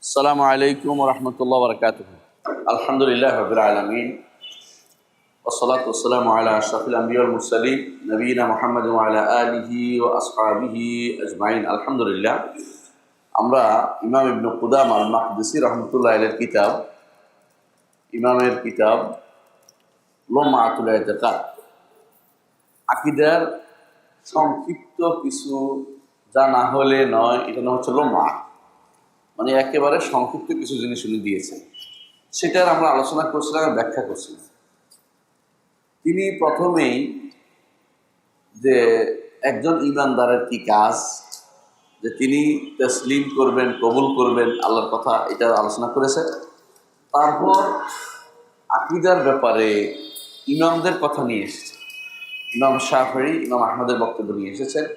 আসসালামু আলাইকুম রহমতুল্লাহ বরকাতুহ। আলহামদুলিল্লাহ রাব্বিল আলামিন ওয়াসসালাতু ওয়াসসালামু আলা আশরাফিল আমবিয়া ওয়াল মুরসালিন নবিয়িনা মুহাম্মদ ওয়া আলা আলিহি ওয়া আসহাবিহি আজমাইন। আলহামদুলিল্লাহ, আমরা ইমাম ইবনে কুদামা আল মাকদিসি রহমতুল্লাহ আলাইহির কিতাব, ইমামের কিতাব লুমাআতুল ইতিকাদ, আকীদার সংক্ষিপ্ত কিছু যা না হলে নয়, এটা নাম হচ্ছে লুমা, মানে একেবারে সংক্ষিপ্ত কিছু জিনিস উনি দিয়েছেন। সেটার আমরা আলোচনা করছিলাম, ব্যাখ্যা করছিলাম। তিনি প্রথমেই যে একজন ঈমানদারের কি কাজ, যে তিনি তাসলিম করবেন, কবুল করবেন আল্লাহর কথা, এটা আলোচনা করেছেন। তারপর আকীদার ব্যাপারে ইমামদের কথা নিয়ে এসেছেন, ইমাম শাফিঈ, ইমাম আহমদের বক্তব্য নিয়ে এসেছেন।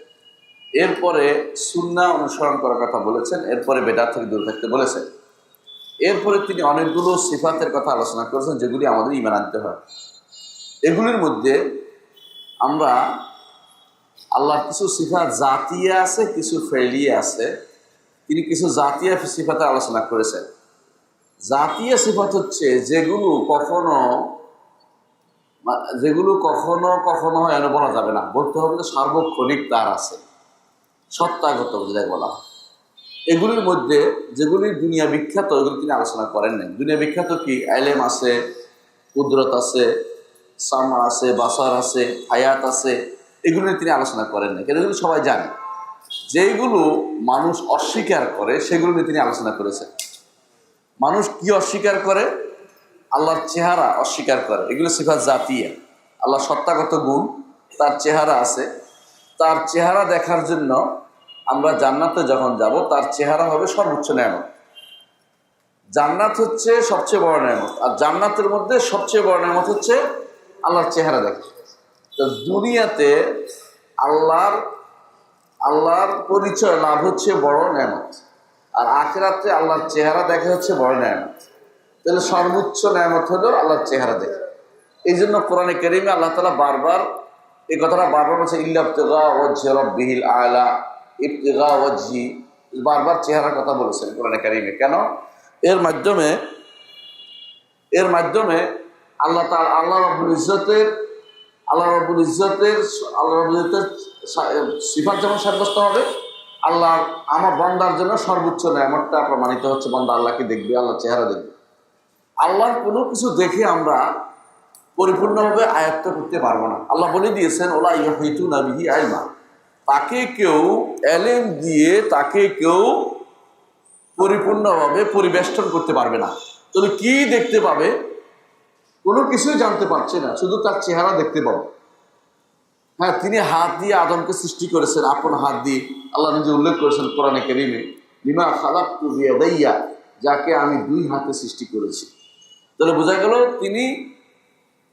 এরপরে সুন্নাহ অনুসরণ করার কথা বলেছেন, এরপরে বেদাত থেকে দূরে থাকতে বলেছেন। এরপরে তিনি অনেকগুলো সিফাতের কথা আলোচনা করেছেন যেগুলি আমাদের ঈমান আনতে হয়। এগুলির মধ্যে আমরা আল্লাহর কিছু সিফাত জাতিয়া আছে, কিছু ফেলিয়া আছে। তিনি কিছু জাতিয়া সিফাতের আলোচনা করেছেন। জাতিয়া সিফাত হচ্ছে যেগুলো কখনো কখনো এনে বলা যাবে না, বলতে হবে যে সার্বক্ষণিক তার আছে, সত্তাগত যেটাই বলা হয়। এগুলির মধ্যে যেগুলি দুনিয়া বিখ্যাত, এগুলি তিনি আলোচনা করেন নাই। দুনিয়া বিখ্যাত কি? ইলম আছে, কুদরত আছে, সামা আছে, বাসার আছে, হায়াত আছে, এগুলি তিনি আলোচনা করেন নাই। কেন? এগুলো সবাই জানে। যেগুলো মানুষ অস্বীকার করে সেগুলো নিয়ে তিনি আলোচনা করেছেন। মানুষ কি অস্বীকার করে? আল্লাহর চেহারা অস্বীকার করে, এগুলো সিফাত জাতিয়া। আল্লাহ সত্তাগত গুণ, তার চেহারা আছে। তার চেহারা দেখার জন্য আমরা জান্নাতে যখন যাব, তার চেহারা হবে সর্বোচ্চ নেয়ামত। জান্নাত হচ্ছে সবচেয়ে বড় নেয়ামত, আর জান্নাতের মধ্যে সবচেয়ে বড় নেয়ামত হচ্ছে আল্লাহর চেহারা দেখা। তো দুনিয়াতে আল্লাহর পরিচয় লাভ হচ্ছে বড় নেয়ামত, আর আখিরাতে আল্লাহর চেহারা দেখা হচ্ছে বড় নেয়ামত। তাহলে সর্বোচ্চ নেয়ামত হলো আল্লাহর চেহারা দেখা। এই জন্য কোরআনে কারীমে আল্লাহ তাআলা বারবার এই কথাটা বলছে, ইল্লা ইবতিগা ওয়াজহি রাব্বিহিল আ'লা, ইবতিগা ওয়াজহি, বারবার চেহারার কথা বলেছেন কোরআনে কারীমে। কেন? এর মাধ্যমে আল্লাহ রাব্বুল ইজ্জতের সিফাত যেমন সাব্যস্ত হবে, আমার বান্দার জন্য সর্বোচ্চ নেয়ামতটা প্রমাণিত হচ্ছে। বান্দা আল্লাহকে দেখবে, আল্লাহর চেহারা দেখবে। আল্লাহর কোনো কিছু দেখে আমরা পরিপূর্ণভাবে আয়ত্ত করতে পারবো না। আল্লাহ বলে দিয়েছেন, ওলা ইউহিতুনা বিহি ইলমা, তাকে কেউ এলেম দিয়ে তাকে কেউ পরিপূর্ণভাবে পরিবেষ্টন করতে পারবে না। তাহলে কি দেখতে পাবে? কোনো কিছুই জানতে পারছে না, শুধু তার চেহারা দেখতে পাবো। হ্যাঁ, তিনি হাত দিয়ে আদমকে সৃষ্টি করেছেন, আপন হাত দিয়ে। আল্লাহ নিজে উল্লেখ করেছেন কোরআনে কারীমে, লিমা খালাকতু বিয়াদাইয়া, যাকে আমি দুই হাতে সৃষ্টি করেছি। তাহলে বোঝা গেল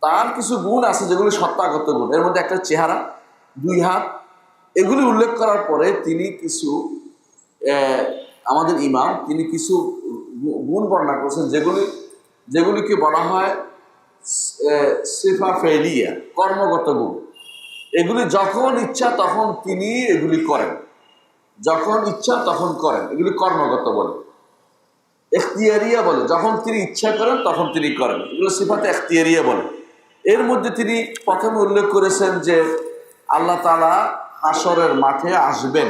তার কিছু গুণ আছে যেগুলি সত্তাগত গুণ। এর মধ্যে একটা চেহারা, দুই হাত, এগুলি উল্লেখ করার পরে তিনি কিছু আমাদের ইমাম তিনি কিছু গুণ বর্ণনা করেছেন যেগুলিকে বলা হয় সিফা ফেলিয়া, কর্মগত গুণ। এগুলি যখন ইচ্ছা তখন তিনি এগুলি করেন, যখন ইচ্ছা তখন করেন, এগুলি কর্মগত বলে। এখতিয়ারিয়া বলে, যখন তিনি ইচ্ছা করেন তখন তিনি করেন, এগুলো সিফাতে এখতিয়ারিয়া বলে। এর মধ্যে তিনি প্রথমে উল্লেখ করেছেন যে আল্লাহ তাআলা হাশরের মাঠে আসবেন,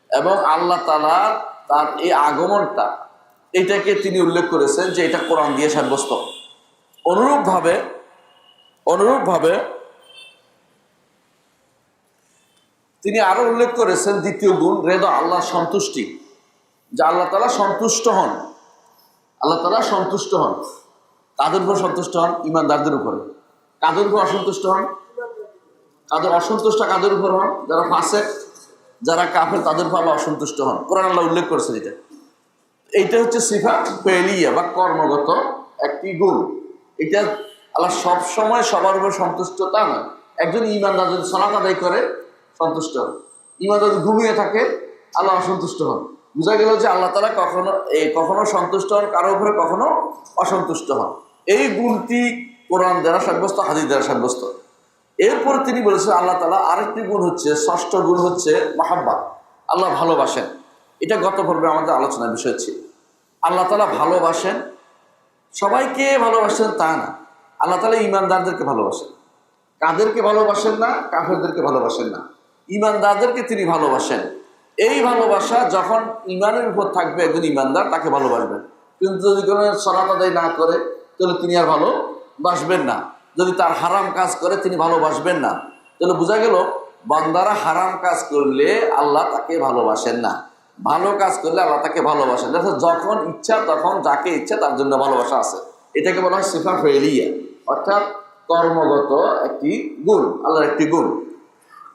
এবং আল্লাহ তাআলা তার এই আগমনটা, এটাকে তিনি উল্লেখ করেছেন যে এটা কোরআন দিয়ে সাব্যস্ত। অনুরূপভাবে তিনি আরো উল্লেখ করেছেন দ্বিতীয় গুণ, রেদা, আল্লাহ সন্তুষ্টি, যে আল্লাহ তাআলা সন্তুষ্ট হন। আল্লাহ তাআলা সন্তুষ্ট হন কাদের উপর? সন্তুষ্ট হন ঈমানদারদের উপরে। কাদের উপর অসন্তুষ্ট হন? কাদের উপর হন? যারা ফাসিক, যারা কাফের, তাদের উপর আল্লাহ অসন্তুষ্ট হন। কোরআন আল্লাহ উল্লেখ করেছেন এটা। এইটা হচ্ছে সিফাত ফেলিয়া বা কর্মগত একটি গুণ। এটা আল্লাহ সব সময় সবার উপর সন্তুষ্ট তা নয়। একজন ঈমানদার যদি সালাত আদায় করে সন্তুষ্ট হন, ঈমানদার যদি ঘুমিয়ে থাকে আল্লাহ অসন্তুষ্ট হন। বোঝা গেল যে আল্লাহ তাআলা কখনো সন্তুষ্ট হন কারো উপরে, কখনো অসন্তুষ্ট হন। এই গুণটি কোরআন দ্বারা সাব্যস্ত, হাদিস দ্বারা সাব্যস্ত। এরপরে তিনি বলেছেন আল্লাহ তাআলা আরেকটি গুণ হচ্ছে, ষষ্ঠ গুণ হচ্ছে মাহাব্বা। আল্লাহ ভালোবাসেন, এটা গত পর্বে আমাদের আলোচনার বিষয় ছিল। আল্লাহ তাআলা ভালোবাসেন, সবাইকে ভালোবাসেন তা না, আল্লাহ তাআলা ঈমানদারদেরকে ভালোবাসেন। কাদেরকে ভালোবাসেন না? কাফেরদেরকে ভালোবাসেন না, ঈমানদারদেরকে তিনি ভালোবাসেন। এই ভালোবাসা যখন ঈমানের উপর থাকবে, একজন ঈমানদার তাকে ভালোবাসবেন। কিন্তু যদি কোনো সালাত আদায় না করে তাহলে তিনি আর ভালোবাসবেন না। যদি তার হারাম কাজ করে তিনি ভালোবাসবেন না। তাহলে বোঝা গেল বান্দারা হারাম কাজ করলে আল্লাহ তাকে ভালোবাসেন না, ভালো কাজ করলে আল্লাহ তাকে ভালোবাসেন। অর্থাৎ যখন ইচ্ছা তখন যাকে ইচ্ছা তার জন্য ভালোবাসা আছে। এটাকে বলা হয় সিফা ফেলিয়া, অর্থাৎ কর্মগত একটি গুণ, আল্লাহর একটি গুণ।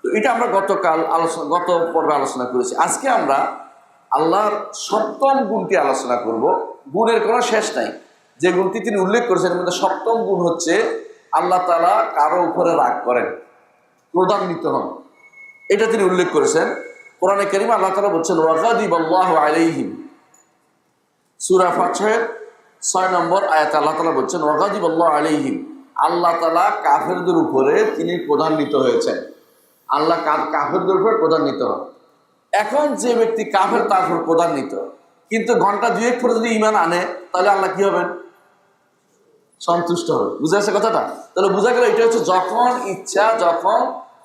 তো এটা আমরা গত পর্বে আলোচনা করেছি। আজকে আমরা আল্লাহর সপ্তম গুণটি আলোচনা করব। গুণের কোনো শেষ নাই, যে গুণটি তিনি উল্লেখ করেছেন এর মধ্যে সপ্তম গুণ হচ্ছে আল্লাহ তাআলা কারো উপরে রাগ করেন, ক্রোধান্বিত হন। এটা তিনি উল্লেখ করেছেন কোরআনে কারীমে। আল্লাহ তাআলা বলছেন ওয়াগাদিবাল্লাহু আলাইহিম, সূরা ফাতহের 6 নম্বর আয়াতে আল্লাহ তাআলা বলছেন ওয়াগাদিবাল্লাহু আলাইহিম, আল্লাহ তাআলা কাফেরদের উপরে তিনি ক্রোধান্বিত হয়েছেন। আল্লাহ কাফেরদের উপরে ক্রোধান্বিত হন। এখন যে ব্যক্তি কাফের তার উপর ক্রোধান্বিত, কিন্তু ঘন্টা দুয়েক পরে যদি ঈমান আনে তাহলে আল্লাহ কি হবেন? সন্তুষ্ট হবে। বুঝা যাচ্ছে কথাটা? তাহলে বোঝা গেল এটা হচ্ছে যখন ইচ্ছা, যখন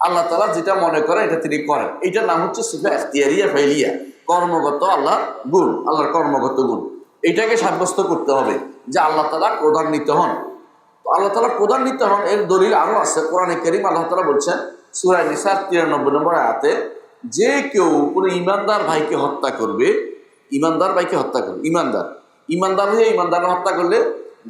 আল্লাহ তাআলা যেটা মনে করে এটা তিনি করেন। এটার নাম হচ্ছে সিফা ইখতিয়ারিয়া ফাইলিয়া, কর্মগত আল্লাহর গুণ, আল্লাহর কর্মগত গুণ। এটাকে সাব্যস্ত করতে হবে যে আল্লাহ তাআলা ক্রোধান্বিত হন। তো আল্লাহ তাআলা ক্রোধান্বিত হন এর দলিল আরো আছে কোরআনে কারীম। আল্লাহ তাআলা বলছেন সূরা নিসা 93 নম্বর আয়াতে, যে কেউ কোনো ঈমানদার ভাইকে হত্যা করবে, ঈমানদার ভাইকে হত্যা করবে, ঈমানদার হয়ে ঈমানদার হত্যা করলে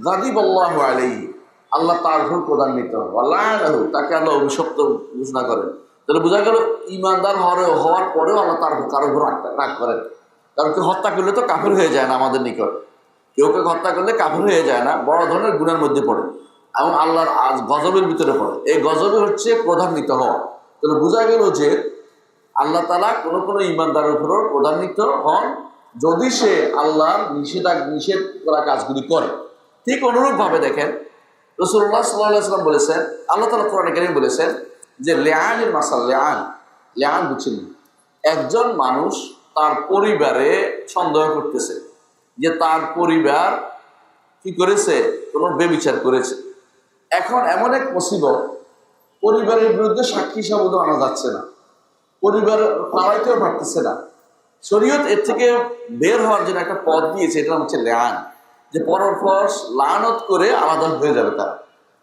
গাদিবাল্লাহু আলাইহি, আল্লাহ তার উপর ক্রোধান্বিত হন, ওয়ালাআনাহু, তাকে আল্লাহ অভিশপ্ত ঘোষণা করেন। তাহলে বোঝা গেল ঈমানদার হওয়ার পরেও আল্লাহ তার কারো উপর রাগ করেন। কারণ কেউ হত্যা করলে তো কাফের হয়ে যায় না আমাদের নিকট, কেউ হত্যা করলে কাফের হয়ে যায় না, বড় ধরনের গুনাহের মধ্যে পড়ে এবং আল্লাহর গজবের ভিতরে পড়ে। এই গজবে হচ্ছে ক্রোধান্বিত হওয়া। তাহলে বোঝা গেল যে আল্লাহ তাআলা কোনো ঈমানদারের উপরও ক্রোধান্বিত হন যদি সে আল্লাহর নিষেধ করা কাজগুলি করে। ঠিক অনুরূপভাবে দেখেন রাসূলুল্লাহ সাল্লাল্লাহু আলাইহি ওয়াসাল্লাম বলেছেন, আল্লাহ তাআলা কোরআনে কারীমে বলেছেন যে লিআনের মাসাল, লিআন বুঝছেন, একজন মানুষ তার পরিবারে সন্দেহ করতেছে যে তার পরিবার কি করেছে, কোনো বেবিচার করেছে। এখন এমন এক মুসিবত, পরিবারের বিরুদ্ধে সাক্ষী হিসাবে আনা যাচ্ছে না, পরিবার পালাইতেও পারতেছে না। শরীয়ত এর থেকে বের হওয়ার জন্য একটা পথ দিয়েছে, এটা হচ্ছে লিআন, যে পরস্পর লানত করে আলাদা হয়ে যাবে তারা,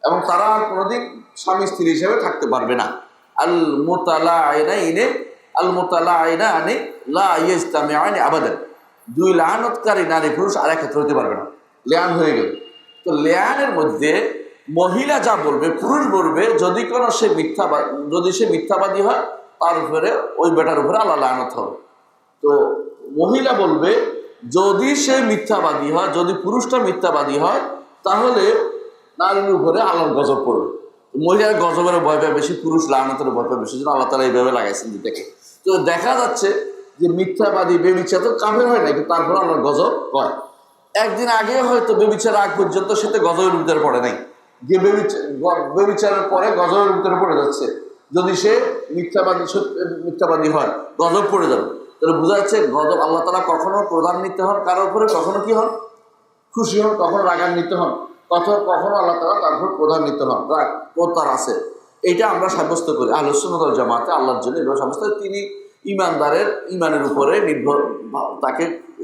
এবং তারা আর কোনোদিন স্বামী স্ত্রী হিসেবে থাকতে পারবে না। আল মুতালাআইনানি লা ইয়াজতামিআনি আবাদান, দুই লানতকারী নারী পুরুষ আর এক ক্ষেত্রে হতে পারবে না। লিআন হয়ে গেল। তো লিআনের মধ্যে মহিলা যা বলবে, পুরুষ বলবে, যদি সে মিথ্যাবাদী হয় তার উপরে, ওই বেটার উপরে আল্লাহ লানত হবে। তো মহিলা বলবে যদি সে মিথ্যাবাদী হয়, যদি পুরুষটা মিথ্যাবাদী হয় তাহলে নারীর উপরে আল্লাহর গজব পড়বে। মহিলার গজবের ভয় পায় বেশি, পুরুষ লানতের ভয় পায় বেশি, জন্য আল্লাহ তাআলা এইভাবে লাগাইছেন দুটাকে। তো দেখা যাচ্ছে যে মিথ্যাবাদী বেবিচার তো কাফের হয় না, কিন্তু তারপরে আল্লাহর গজব হয়। একদিন আগে হয়তো বেবিচার আগ পর্যন্ত সে তো গজবের ভিতরে পড়ে নাই, যে বেবিচারের পরে গজবের ভিতরে পড়ে যাচ্ছে। যদি সে মিথ্যাবাদী হয় গজব পড়ে যাবে। তাহলে বোঝা যাচ্ছে গজব, আল্লাহ তাআলা কখনো ক্রোধান্বিত হন কারোর উপরে, কখনো কি হন, খুশি হন, কখনো রাগান্বিত হন, কখনো আল্লাহ তাআলা তার উপর ক্রোধান্বিত হন, রাগ ক্রোধ তার আছে। এইটা আমরা সাব্যস্ত করি আহলুস সুন্নাত ওয়াল জামাতে, আল্লাহর জন্য এভাবে সাব্যস্ত, তিনি ঈমানের উপরে নির্ভর,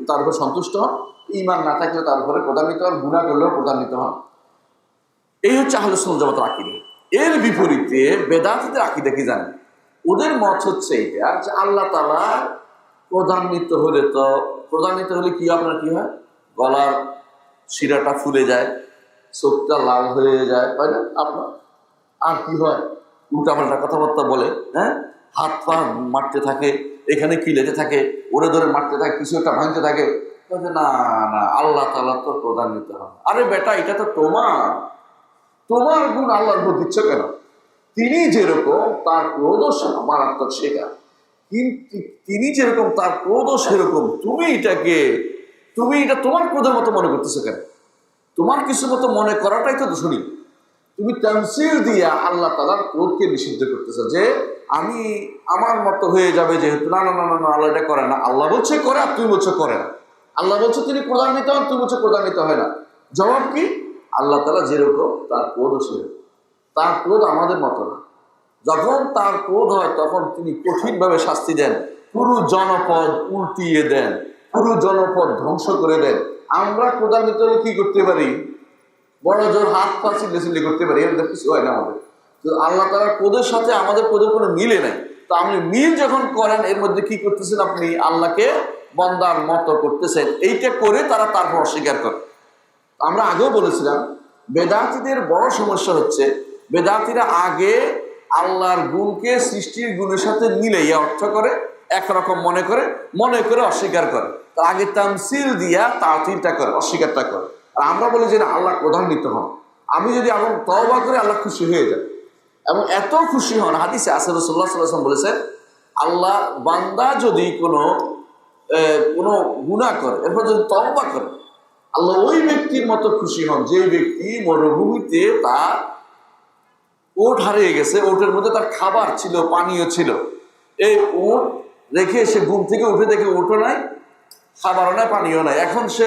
তার উপর সন্তুষ্ট হন, ঈমান না থাকলে তার উপরে ক্রোধান্বিত হন, গুনাহ করলেও ক্রোধান্বিত হন। এই হচ্ছে আহলুস সুন্নাত ওয়াল জামাতের আকীদা। এর বিপরীতে বেদাতীদের আকীদা কি জানেন? ওদের মত হচ্ছে এটা যে আল্লাহ তাআলা ক্রোধান্বিত হলে কি আপনার কি হয়, গলার শিরাটা ফুলে যায়, চোখটা লাল হয়ে যায়, তাই না আপনার? আর কি হয়, উল্টাপাল্টা কথাবার্তা বলে, হ্যাঁ, হাত পা মারতে থাকে, এখানে কি লেগে থাকে, ওরে ধরে মারতে থাকে, কিছু একটা ভাঙতে থাকে। না না, আল্লাহ তাআলা তো ক্রোধান্বিত হয়। আরে বেটা, এটা তো তোমার গুণ আল্লাহর উপর দিচ্ছ কেন? তিনি যেরকম তার ক্রোধও মারাত্মক শেখা, কিন্তু তিনি যেরকম তার ক্রোধও সেরকম, তুমি এটা তোমার ক্রোধের মতো মনে করতেছো কেন? তোমার কিছু মতো মনে করাটাই তো দূষণী। তুমি তামসিল দিয়া আল্লাহ তাআলার ক্রোধকে নিষিদ্ধ করতেছো, যে আমি আমার মতো হয়ে যাবে যেহেতু, না না না না না, আল্লাহ এটা করে না। আল্লাহ বলছে করে আর তুমি বলছো করে না। আল্লাহ বলছে তিনি ক্রোধান্বিত হন, তুমি বলছো ক্রোধান্বিত হয় না। জবাব কি? আল্লাহ তাআলা যেরকম তার ক্রোধও সেরকম। তার ক্রোধ আমাদের মতো না। যখন তার ক্রোধ হয় তখন তিনি কঠিনভাবে শাস্তি দেন, পুরো জনপদ উল্টিয়ে দেন, পুরো জনপদ ধ্বংস করে দেন। আমরা ক্রোধান্বিত হলে কি করতে পারি? বড় জোর হাত পা চিল্লে করতে পারি, এর কিছু হয় না আমাদের। তো আল্লাহ তাআলার ক্রোধের সাথে আমাদের ক্রোধের কোনো মিলে নাই। তো আপনি মিল যখন করেন, এর মধ্যে কি করতেছেন? আপনি আল্লাহকে বান্দার মতো করতেছেন। এইটা করে তারা তারপর অস্বীকার করে। আমরা আগেও বলেছিলাম, বেদাতীদের বড় সমস্যা হচ্ছে বেদাতীরা আগে আল্লাহর গুণকে সৃষ্টির গুণের সাথে মিলাইয়া অর্থ করে, একরকম মনে করে অস্বীকার করে। তার আগে তামসিল দিয়া তাতিলটা করে, অস্বীকারটা করে। আর আমরা বলি যে না, আল্লাহ ক্রোধান্বিত হন। আমি যদি এখন তওবা করে আল্লাহ খুশি হয়ে যায়, এবং এত খুশি হন, হাদিসে আছে রাসূলুল্লাহ সাল্লাল্লাহু আলাইহি ওয়াসাল্লাম বলেছেন, আল্লাহ বান্দা যদি কোনো গুনাহ করে এরপর যদি তওবা করে, আল্লাহ ওই ব্যক্তির মতো খুশি হন যে ব্যক্তি মরুভূমিতে তার উট হারিয়ে গেছে, উটের মধ্যে তার খাবার ছিল, পানীয় ছিল। এই উট রেখে সে ঘুম থেকে উঠে দেখে উঠও নাই, খাবারও নাই, পানীয় নাই। এখন সে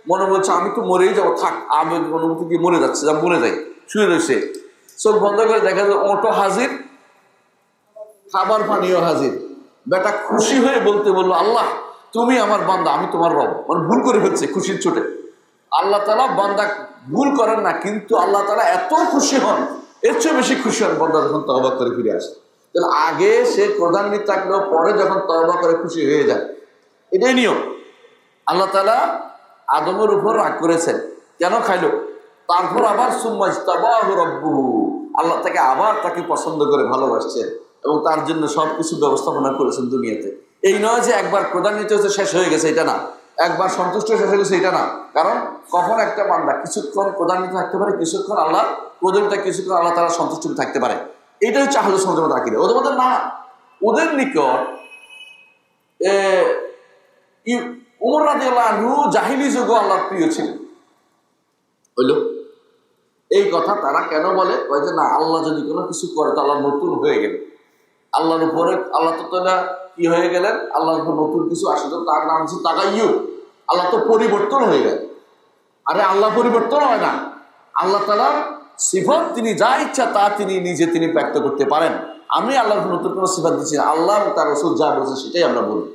মনে বলছে আমি তো মরেই যাবো, থাক, আমি অনুমতি দিয়ে মরে যাচ্ছে, যা মরে যাই। শুয়ে রয়েছে, চোখ বন্ধ করে দেখা যায় উটও হাজির, খাবার পানীয় হাজির। বেটা খুশি হয়ে বললো, আল্লাহ তুমি আমার বান্দা, আমি তোমার রব। মানে ভুল করে ফেলছে খুশির চোটে। আল্লাহ তাআলা বান্দা ভুল করেন না, কিন্তু আল্লাহ তাআলা এত খুশি হন, এর চেয়ে বেশি খুশি হন বান্দা যখন তওবা করে ফিরে আসে। তাহলে আগে সে ক্রোধান্বিত থাকলেও পরে যখন তওবা করে খুশি হয়ে যায়, এটাই নিয়ম। আল্লাহ তাআলা আদমের উপর রাগ করেছেন, কেন খাইলো? তারপর আবার সুম্মাজতাবাহু রাব্বুহু, আল্লাহ তাকে আবার তাকে পছন্দ করে ভালোবাসছেন এবং তার জন্য সবকিছু ব্যবস্থাপনা করেছেন দুনিয়াতে। এই নয় যে একবার ক্রোধান্বিত হচ্ছে শেষ হয়ে গেছে, এটা না। একবার সন্তুষ্ট শেষ হয়ে গেছে, এটা না। কারণ কখন একটা বান্দা কিছুক্ষণ ক্রোধান্বিত থাকতে পারে, কিছুক্ষণ আল্লাহ ক্রোধান্বিত, কিছুক্ষণ আল্লাহ তাআলা সন্তুষ্ট থাকতে পারে। এটা হচ্ছে আহলে সুন্নাত ওয়াল জামাত আকীদা। ওদের মধ্যে না, ওদের নিকট ওমর রাদিয়াল্লাহু আনহু জাহিলি যুগে আল্লাহর প্রিয় ছিলেন। হইল এই কথা তারা কেন বলে? ওই যে না, আল্লাহ যদি কোনো কিছু করে তো আল্লাহ নতুন হয়ে গেল, আল্লাহর উপরে আল্লাহ তো কি হয়ে গেলেন, আল্লাহর উপর নতুন কিছু আসলে তার নাম হচ্ছে তাগায়্যুর। আল্লাহ তো পরিবর্তন হয়ে গেল। আরে আল্লাহ পরিবর্তন হয় না। আল্লাহ তাআলার সিফত, তিনি যা ইচ্ছা তা তিনি ব্যক্ত করতে পারেন। আমি আল্লাহর নতুন কোনো সিফত দিচ্ছি না, আল্লাহ তার রাসূল যা বলছে সেটাই আমরা বলি।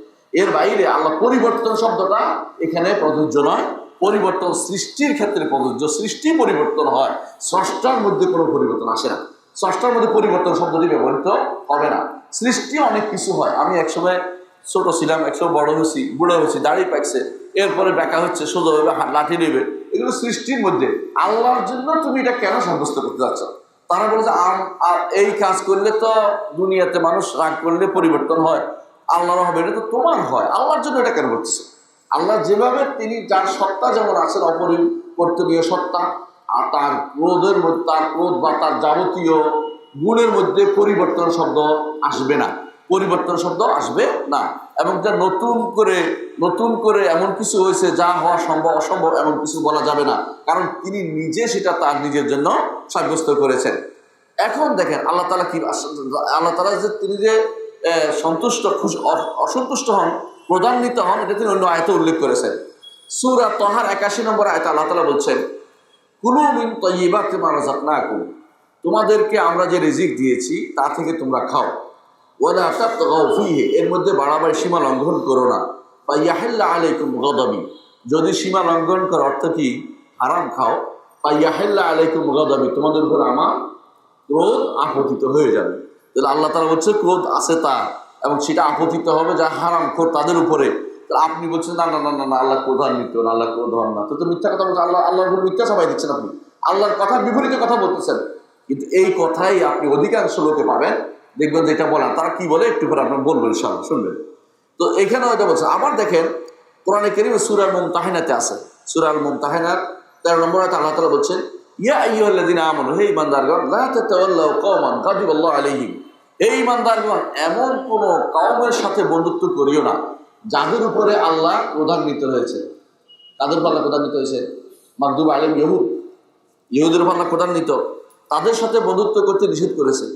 এর বাইরে আল্লাহ পরিবর্তন শব্দটা এখানে প্রযোজ্য নয়। পরিবর্তন সৃষ্টির ক্ষেত্রে প্রযোজ্য। সৃষ্টি পরিবর্তন হয়, স্রষ্টার মধ্যে কোনো পরিবর্তন আসে না। স্রষ্টার মধ্যে পরিবর্তন শব্দটি ব্যবহৃত হবে না। সৃষ্টি অনেক কিছু হয়। আমি একসময় ছোট ছিলাম, একসময় বড় হয়েছি, বুড়ো হয়েছি, দাড়ি পাকছে, এরপরে বেঁকা হচ্ছে, সোজা হবে, লাঠি নেবে, এগুলো সৃষ্টির মধ্যে। আল্লাহর জন্য তুমি এটা কেন সাব্যস্ত করতে যাচ্ছ? তারা বলে যে এই কাজ করলে তো দুনিয়াতে মানুষ রাগ করলে পরিবর্তন হয়, আল্লাহর হবে, এটা তো তোমার হয়, আল্লাহর জন্য এটা কেন করতেছে? আল্লাহ যেভাবে তিনি, যার সত্তা যেমন আছেন অপরিবর্তনীয় সত্তা, আর তার ক্রোধের মধ্যে, তার ক্রোধ বা তার যাবতীয় গুণের মধ্যে পরিবর্তন শব্দ আসবে না, পরিবর্তন শব্দ আসবে না। এবং যা নতুন করে এমন কিছু হয়েছে যা হওয়া সম্ভব অসম্ভব এমন কিছু বলা যাবে না, কারণ তিনি নিজে সেটা তার নিজের জন্য সাব্যস্ত করেছেন। এখন দেখেন আল্লাহ তাআলা কি, আল্লাহ তাআলা যে তিনি যে সন্তুষ্ট, অসন্তুষ্ট হন, ক্রোধান্বিত হন, এটা তিনি অন্য আয়াতে উল্লেখ করেছেন। সূরা তাহার ৮১ নম্বর আয়াতে আল্লাহ তাআলা বলছেন, কুলু মিন তাইয়্যিবাতি মা রাযাকনাকুম, তোমাদেরকে আমরা যে রিজিক দিয়েছি তা থেকে তোমরা খাও। ওয়ালা তাতগাউ ফীহি, এর মধ্যে বাড়াবাড়ি সীমা লঙ্ঘন করো না। ফায়াহিল্লা আলাইকুম গাদাবি, যদি সীমা লঙ্ঘন করো, অর্থ কি, হারাম খাও, ফায়াহিল্লা আলাইকুম গাদাবি, তোমাদের উপর আমার ক্রোধ আপতিত হয়ে যাবে। তাহলে আল্লাহ তাআলা বলছে ক্রোধ আছে তার, এবং সেটা আপতিত হবে যা হারাম খোর তাদের উপরে। তাহলে আপনি বলছেন না না না না, আল্লাহ ক্রোধান্বিত না, আল্লাহ ক্রোধ হন না, তো মিথ্যা কথা বলছেন। আল্লাহর উপর মিথ্যা চাপাই দিচ্ছেন আপনি, আল্লাহর কথা বিপরীতে কথা বলতেছেন। কিন্তু এই কথাই আপনি অধিকাংশ লোকে পাবেন, দেখবেন যেটা বলেন তারা কি বলে, একটু করে আপনার বলবেন, ইনশাআল্লাহ শুনবেন। তো এখানে হয়তো বলছে। আবার দেখেন কোরআনে কারীমে সূরা আল মুমতাহিনাতে আছে, সূরা আল মুমতাহিনার 13 নম্বর আয়াতে আল্লাহ তাআলা বলছেন, ইয়া আইয়ুহাল্লাযীনা আমানু, হে ঈমানদারগণ, লা তাতাওয়াল্লাউ কওমান গাযিবাল্লাহু আলাইহিম, হে ঈমানদারগণ, এমন কোন কওমের সাথে বন্ধুত্ব করিও না যাদের উপরে আল্লাহ ক্রোধান্বিত হয়েছে। তাদের উপর আল্লাহ ক্রোধান্বিত হয়েছে, মাগদুব আলাইহিম ইহুদের উপর আল্লাহ ক্রোধান্বিত, তাদের সাথে বন্ধুত্ব করতে নিষেধ করেছে।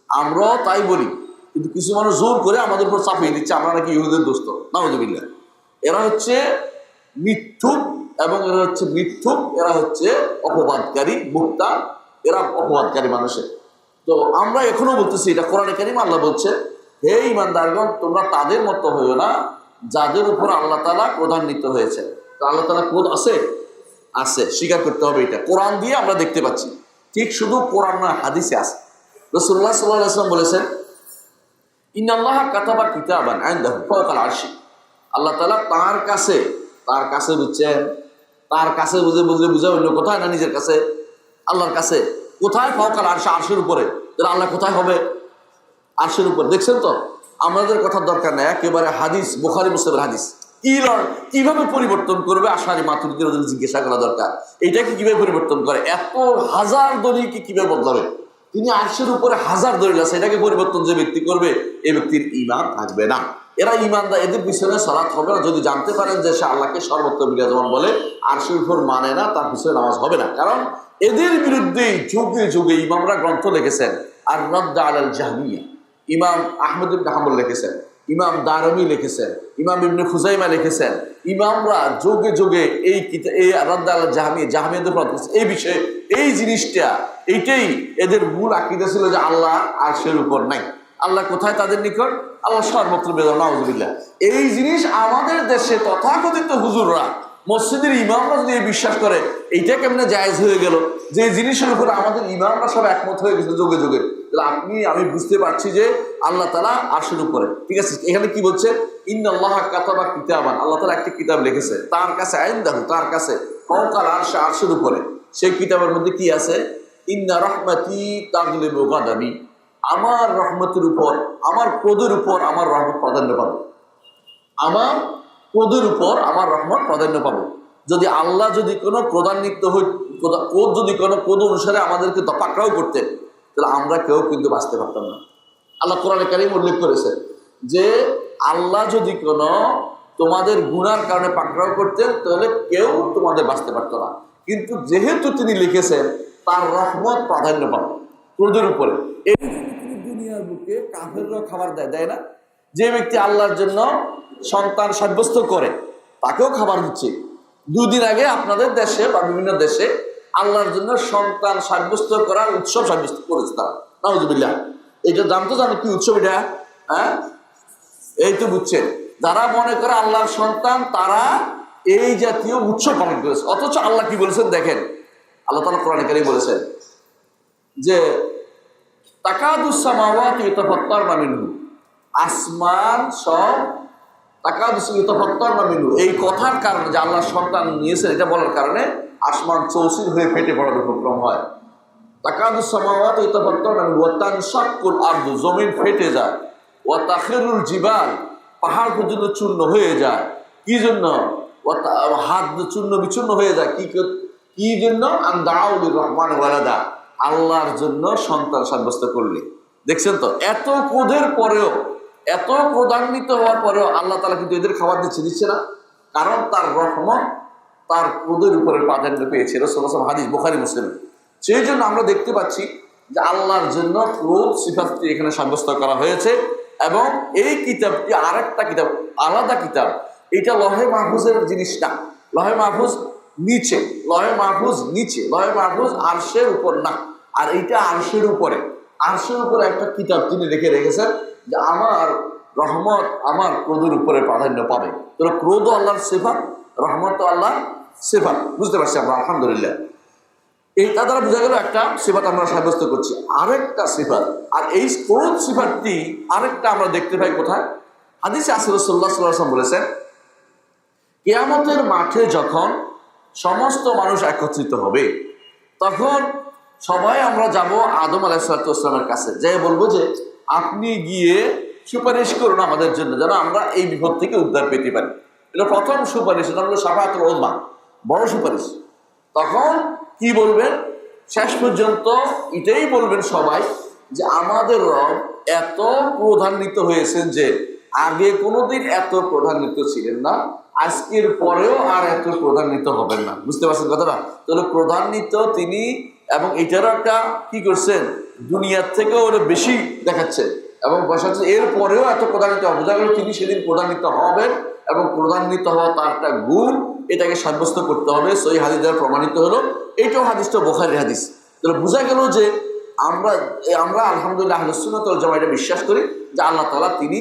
আমরাও তাই বলি, কিন্তু কিছু মানুষ জোর করে আমাদের উপর চাপিয়ে দিচ্ছে আমরা নাকি ইহুদের দোস্ত, নাউযুবিল্লাহ। এরা হচ্ছে মিথ্যুক, এবং এরা হচ্ছে অপবাদকারী, মুক্তা, এরা অপবাদকারী মানুষের। তো আমরা এখনো বলতেছি, এটা কোরআনে কারীমে আল্লাহ বলছে, হে ঈমানদারগণ, তোমরা তাদের মতো হইও না যাদের উপর আল্লাহ তাআলা ক্রোধান্বিত হয়েছে। তো আল্লাহ তাআলা ক্রোধ আছে, স্বীকার করতে হবে। এটা কোরআন দিয়ে আমরা দেখতে পাচ্ছি। ঠিক শুধু কোরআন না, হাদিসে আছে। রাসূলুল্লাহ সাল্লাল্লাহু আলাইহি ওয়াসাল্লাম বলেছেন, ইন্নাল্লাহা কাতাবা কিতাবান ইনদাহু ফাওকাল আরশি। আল্লাহ তাআলা তার কাছে বুঝছেন, তার কাছে বুঝে অন্য কোথায় না, নিজের কাছে, আল্লাহর কাছে। কোথায়? ফাওকাল আরশি, আরশের উপরে। তাহলে আল্লাহ কোথায় হবে? আরশের উপর। দেখছেন তো, আমাদের কথার দরকার নেই, একেবারে হাদিস, বুখারী মুসলিমের হাদিস। কিভাবে পরিবর্তন করবে আশারি মাতুরিদের ওদের জিজ্ঞাসা করা দরকার। এইটাকে কিভাবে পরিবর্তন করে? এত হাজার দলিলকে কিভাবে বদলাবে? তিনি আরশের উপরে হাজার দলিল আছে, এটাকে পরিবর্তন যে ব্যক্তি করবে, এই ব্যক্তির ঈমান থাকবে না। এরা ঈমানদার, এদের পিছনে সালাত হবে না। যদি জানতে পারেন যে সে আল্লাহকে সর্বত্র বিরাজমান বলে, আরশের উপর মানে না, তার পিছনে নামাজ হবে না। কারণ এদের বিরুদ্ধেই যুগে যুগে ইমামরা গ্রন্থ লিখেছেন। আর রদ্দ আলাল জাহমিয়া, ইমাম আহমদ ইবনে হাম্বল লিখেছেন, ইমাম দারমি লিখেছেন, ইমাম ইবনে খুজাইমা লিখেছেন। ইমামরা যুগে যুগে এই রদ্দ আলাল জাহমিয়াদের এই বিষয়ে, এই জিনিসটা, এইটাই এদের মূল আকীদা ছিল যে আল্লাহ আরশের উপর নাই। আল্লাহ কোথায়? তাদের নিকট আল্লাহ সর্বত্র বিরাজমান, নাউযুবিল্লাহ। এই জিনিস আমাদের দেশে তথাকথিত হুজুররা, মসজিদের ইমামরা যদি বিশ্বাস করে, এইটা কেমনে জায়েজ হয়ে গেল যে জিনিসের উপর আমাদের ইমামরা সব একমত হয়ে গেছে যুগে যুগে। আমি বুঝতে পারছি যে আল্লাহ তাআলা আরশের উপরে। ঠিক আছে, এখানে কি বলছে? ইন্নাল্লাহা কাতাবা কিতাবান, আল্লাহ তাআলা একটা কিতাব লিখেছে, তার কাছে, ইনদাহু, তার কাছে, ফাওকাল আরশি, আরশের উপরে। সেই কিতাবের মধ্যে কি আছে? ইন্না রাহমাতি তাগলিবু গাদাবি, আমার রহমতের উপর, আমার ক্রোধের উপর আমার রহমত প্রাধান্য পাবে। আমার ক্রোধের উপর আমার রহমত প্রাধান্য পাবে। যদি আল্লাহ যদি কোনো ক্রোধান্বিত ক্রোধ অনুসারে আমাদেরকে পাকড়াও করতেন, তাহলে আমরা কেউ কিন্তু বাঁচতে পারতাম না। আল্লাহ কোরআনে কারীম উল্লেখ করেছে যে আল্লাহ যদি কোনো তোমাদের গুনার কারণে পাকড়াও করতেন, তাহলে কেউ তোমাদের বাঁচতে পারতো না। কিন্তু যেহেতু তিনি লিখেছেন, তার রহমত প্রাধান্য পাবে ক্রোধের উপরে। এই দুনিয়ার বুকে কাফেররা খাবার দেয় না? যে ব্যক্তি আল্লাহর জন্য সন্তান সাব্যস্ত করে, তাকেও খাবার দিচ্ছে। 2 দিন আগে আপনাদের দেশে বা বিভিন্ন দেশে আল্লাহর জন্য সন্তান সাব্যস্ত করার উৎসব সাব্যস্ত করেছে তারা, নাউযুবিল্লাহ। এটা জানতো কি উৎসব এটা? হ্যাঁ, এই তো বুঝছেন, যারা মনে করে আল্লাহর সন্তান, তারা এই জাতীয় উৎসব পালন করেছে। অথচ আল্লাহ কি বলেছেন দেখেন, আল্লাহ তাআলা কোরআনে কারীমে বলেছেন যে তাকাদুস সামাওয়াতু ইয়াতাফাত্তারনা মিনহু, আসমান সব তাকাদুস ইয়াতাফাত্তারনা মিনহু, এই কথার কারণে যে আল্লাহ সন্তান নিয়েছেন, এটা বলার কারণে আসমান চৌচির হয়ে ফেটে পড়ার উপক্রম হয়। তাকাদুস সামাওয়াতু ইয়াতাফাত্তারনা মিনহু ওয়া তানশাক্কুল আরদু, জমিন ফেটে যায়, ওয়া তাখিরুল জিবাল, পাহাড় পর্যন্ত চূর্ণ হয়ে যায়। কি জন্য? হাত চূর্ণ বিচূর্ণ হয়ে যায়। কি জন্য? আন দাউ লির-রহমান ওয়ালাদা, আল্লাহর জন্য সন্তান সাব্যস্ত করলে। দেখছেন তো, এত ক্রোধের পরেও, এত ক্রোধান্বিত হওয়ার পরেও আল্লাহ তাআলা কিন্তু এদের খাবার দিচ্ছে না। কারণ তার রহমত তার ক্রোধের উপরে প্রাধান্য পেয়েছে। রাসূলুল্লাহ সাল্লাল্লাহু আলাইহি ওয়াসাল্লাম, হাদিস বুখারী মুসলিম। সেই জন্য আমরা দেখতে পাচ্ছি যে আল্লাহর জন্য ক্রোধ সিফাতটি এখানে সাব্যস্ত করা হয়েছে। এবং এই কিতাবটি আরেকটা কিতাব, আলাদা কিতাব। এটা লহে মাহফুজের জিনিস না। লহে মাহফুজ নিচে, লহে মাহফুজ আরশের উপর না। আর এইটা আরশের উপরে একটা কিতাব তিনি রেখে রেখেছেন যে আমার রহমত আমার ক্রোধের উপরে প্রাধান্য পাবে। তো ক্রোধ আল্লাহর সিফাত, রহমত আল্লাহর সিফাত। বুঝতে পারছি আমরা, আলহামদুলিল্লাহ। এইটা দ্বারা বোঝা গেল একটা সিফাত আমরা সাব্যস্ত করছি, আরেকটা সিফাত। আর এই ক্রোধ সিফাতটি আরেকটা আমরা দেখতে পাই কোথায়? হাদিসে আছে, রাসূলুল্লাহ সাল্লাল্লাহু আলাইহি ওয়াসাল্লাম বলেছেন, কিয়ামতের মাঠে যখন সমস্ত মানুষ একত্রিত হবে, তখন সবাই আমরা যাব আদম আলাইহিস সালামের কাছে, যে বলবো যে আপনি গিয়ে সুপারিশ করুন আমাদের জন্য, যেন আমরা এই বিপদ থেকে উদ্ধার পেতে পারি। এটা প্রথম সুপারিশ, এটা হলো শাফাআতুল উযমা, বড় সুপারিশ। তখন কি বলবেন? শেষ পর্যন্ত এটাই বলবেন সবাই যে আমাদের রব এত ক্রোধান্বিত হয়েছেন যে আগে কোনোদিন এত ক্রোধান্বিত ছিলেন না, আজকের পরেও আর এত ক্রোধান্বিত হবেন না। বুঝতে পারছেন কথাটা? তাহলে ক্রোধান্বিত তিনি, এবং এটারও একটা কি করছেন, দুনিয়ার থেকেও ওরা বেশি দেখাচ্ছেন। এবং বসাচ্ছে এরপরেও এত ক্রোধান্বিত হবে, বোঝা গেল তিনি সেদিন ক্রোধান্বিত হবেন এবং ক্রোধান্বিত হওয়া তার একটা গুণ, এটাকে সাব্যস্ত করতে হবে। সহিহ হাদিস দ্বারা প্রমাণিত হলো। এইটাও হাদিসটা বুখারীর হাদিস। তাহলে বোঝা গেল যে আমরা আমরা আলহামদুলিল্লাহ আহলুস সুন্নাত ওয়াল জামাআহ এটা বিশ্বাস করি যে আল্লাহ তাআলা তিনি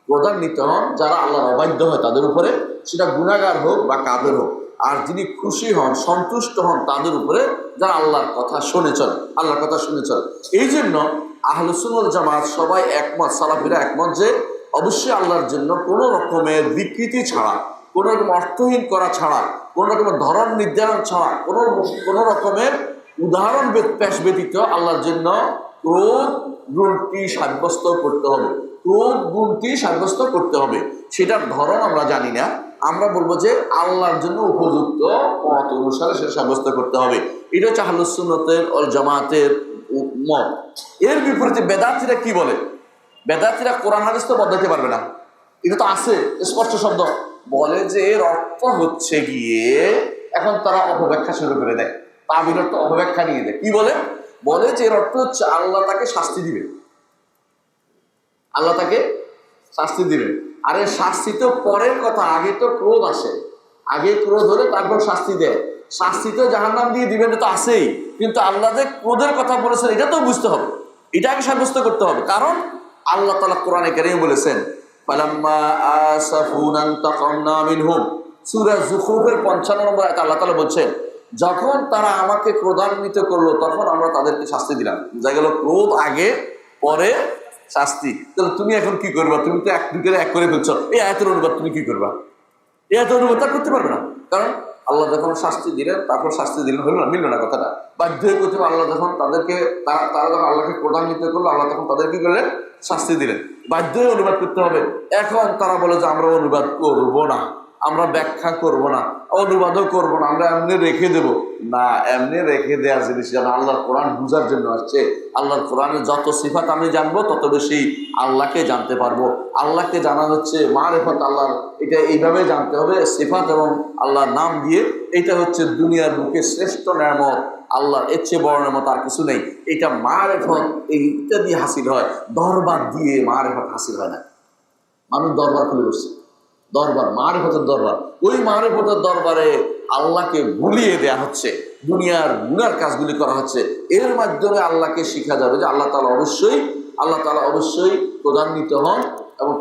ক্রোধান্বিত হন যারা আল্লাহর অবাধ্য হয় তাদের উপরে, সেটা গুনাহগার হোক বা কাফের হোক। আর যিনি খুশি হন, সন্তুষ্ট হন তাদের উপরে যারা আল্লাহর কথা শুনে চলে, আল্লাহর কথা শুনে চলে। এই জন্য আহলুস সুন্নাত ওয়াল জামাআত সবাই একমত, সালাফিরা একমত যে অবশ্যই আল্লাহর জন্য কোনো রকমের বিকৃতি ছাড়া, কোনো রকম অর্থহীন করা ছাড়া, কোনো রকমের ধরন নির্ধারণ ছাড়া, কোনো রকমের উদাহরণ পেশ ব্যতীত আল্লাহর জন্য ক্রোধ গুণটি সাব্যস্ত করতে হবে। ক্রোধ গুণটি সাব্যস্ত করতে হবে। সেটার ধরন আমরা জানি না, আমরা বলবো যে আল্লাহর জন্য উপযুক্ত পথ অনুসারে সেটা সাব্যস্ত করতে হবে। এটা হচ্ছে আহলুস সুন্নাতের ওয়াল জামাতের মত। এর বিপরীতে বেদাতীরা কি বলে? বেদাতীরা কোরআন হাদিস তো বদলাতে পারবে না, এটা তো আছে স্পষ্ট শব্দ। বলে যে এর অর্থ হচ্ছে গিয়ে, এখন তারা অপব্যাখ্যা শুরু করে দেয়, তাবির অর্থ অপব্যাখ্যা নিয়ে দেয়। কি বলে? বলে যে এর অর্থ হচ্ছে আল্লাহ তাকে শাস্তি দিবে, আল্লাহ তাকে শাস্তি দিবে। আরে শাস্তি তো পরের কথা, আগে তো ক্রোধ আসে, আগে ক্রোধ হলে তারপর শাস্তি দেয়। শাস্তি তো জাহান্নাম দিয়ে দিবেন, এটা তো আসেই, কিন্তু আল্লাহ যে ক্রোধের কথা বলেছেন এটা তো বুঝতে হবে, এটাকে সাব্যস্ত করতে হবে। কারণ আল্লাহ তাআলা কোরআনে কারীমে বলেছেন ফালাম্মা আসাফুনা ইনতাকামনা মিনহুম, সূরা যুখরুফের 55 নম্বর আয়াতে আল্লাহ তাআলা বলছেন যখন তারা আমাকে ক্রোধান্বিত করলো তখন আমরা তাদেরকে শাস্তি দিলাম। যা গেল ক্রোধ আগে, পরে শাস্তি। তাহলে তুমি এখন কি করবা? তুমি তো এক দুইটারে এক করে ফেলছো, এই আয়াতের অনুবাদ তুমি কি করবা? এই আয়াতের অনুবাদ তা করতে পারবে না। কারণ আল্লাহ যখন শাস্তি দিলেন তারপর শাস্তি দিলেন, হলো না, মিলল না কথাটা। বাধ্য হয়ে করতে আল্লাহ যখন তাদেরকে তারা যখন আল্লাহকে ক্রোধান্বিত করলো, আল্লাহ তখন তাদের কি করলেন? শাস্তি দিলেন। বাধ্য হয়ে অনুবাদ করতে হবে। এখন তারা বলে যে আমরা অনুবাদ করব না, আমরা ব্যাখ্যা করব না, অনুবাদও করব না, আমরা এমনি রেখে দেব। না, এমনি রেখে দেওয়ার জিনিস যেন আল্লাহর কোরআন বুঝার জন্য আসছে। আল্লাহর কোরআনের যত সিফাত আমি জানবো তত বেশি আল্লাহকে জানতে পারবো। আল্লাহকে জানা হচ্ছে মারিফাত, আল্লাহর এটা এইভাবে জানতে হবে সিফাত এবং আল্লাহর নাম দিয়ে। এটা হচ্ছে দুনিয়ার বুকে শ্রেষ্ঠ নেয়ামত, আল্লাহর এর চেয়ে বড় নেয়ামত আর কিছু নেই। এটা মারিফত, এইটা দিয়ে হাসিল হয়, দরবার দিয়ে মারিফত হাসিল হয় না। মানুষ দরবার খুলে বসছে, দরবার মারিফতের দরবার, ওই মারিফতের দরবারে আল্লাহকে ভুলিয়ে দেয়া হচ্ছে, দুনিয়ার গুনার কাজগুলি করা হচ্ছে। এর মাধ্যমে আল্লাহকে শিখা যাবে যে আল্লাহ তাআলা অবশ্যই ক্রোধান্বিত হন এবং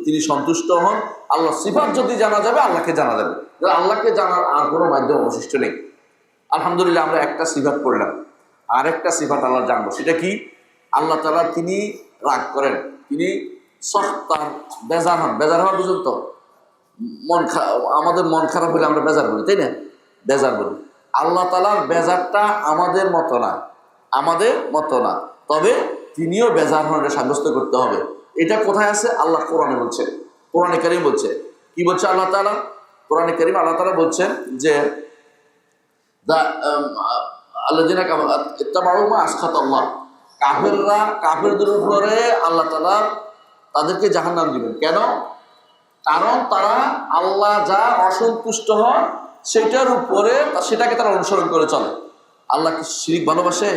তিনি সন্তুষ্ট হন। আল্লাহ সিফাত যদি জানা যাবে, আল্লাহকে জানা যাবে। আল্লাহকে জানার আর কোনো মাধ্যম অবশিষ্ট নেই। আলহামদুলিল্লাহ আমরা একটা সিফাত পড়লাম, আরেকটা সিফাত আল্লাহ জানবো। সেটা কি? আল্লাহ তাআলা তিনি রাগ করেন, তিনি সখতার, বেজার হন। বেজার হওয়া বুঝুন তো, আমাদের মন খারাপ হলে আমরা বেজার বলি, তাই না? বেজার বলি। আল্লাহ তাআলার বেজারটা আমাদের মতো না, আমাদের মতো না, তবে তিনিও বেজার হন, এটা সাব্যস্ত করতে হবে। এটা কোথায় আছে? আল্লাহ কোরআনে বলছে, কোরআনে কারীম বলছে। কি বলছে আল্লাহ তাআলা? কোরআনে কারীম আল্লাহ তাআলা বলছেন যে আল্লাযিনা ইত্তাবাউ মা আসখাতাল্লাহ, কাফেরদের উপরে আল্লাহ তাআলা তাদেরকে জাহান্নাম দিবেন। কেন? কারণ তারা আল্লাহ যা অসন্তুষ্ট হন সেটার উপরে, সেটাকে তারা অনুসরণ করে চলে। আল্লাহ কি শিরিক ভালোবাসে?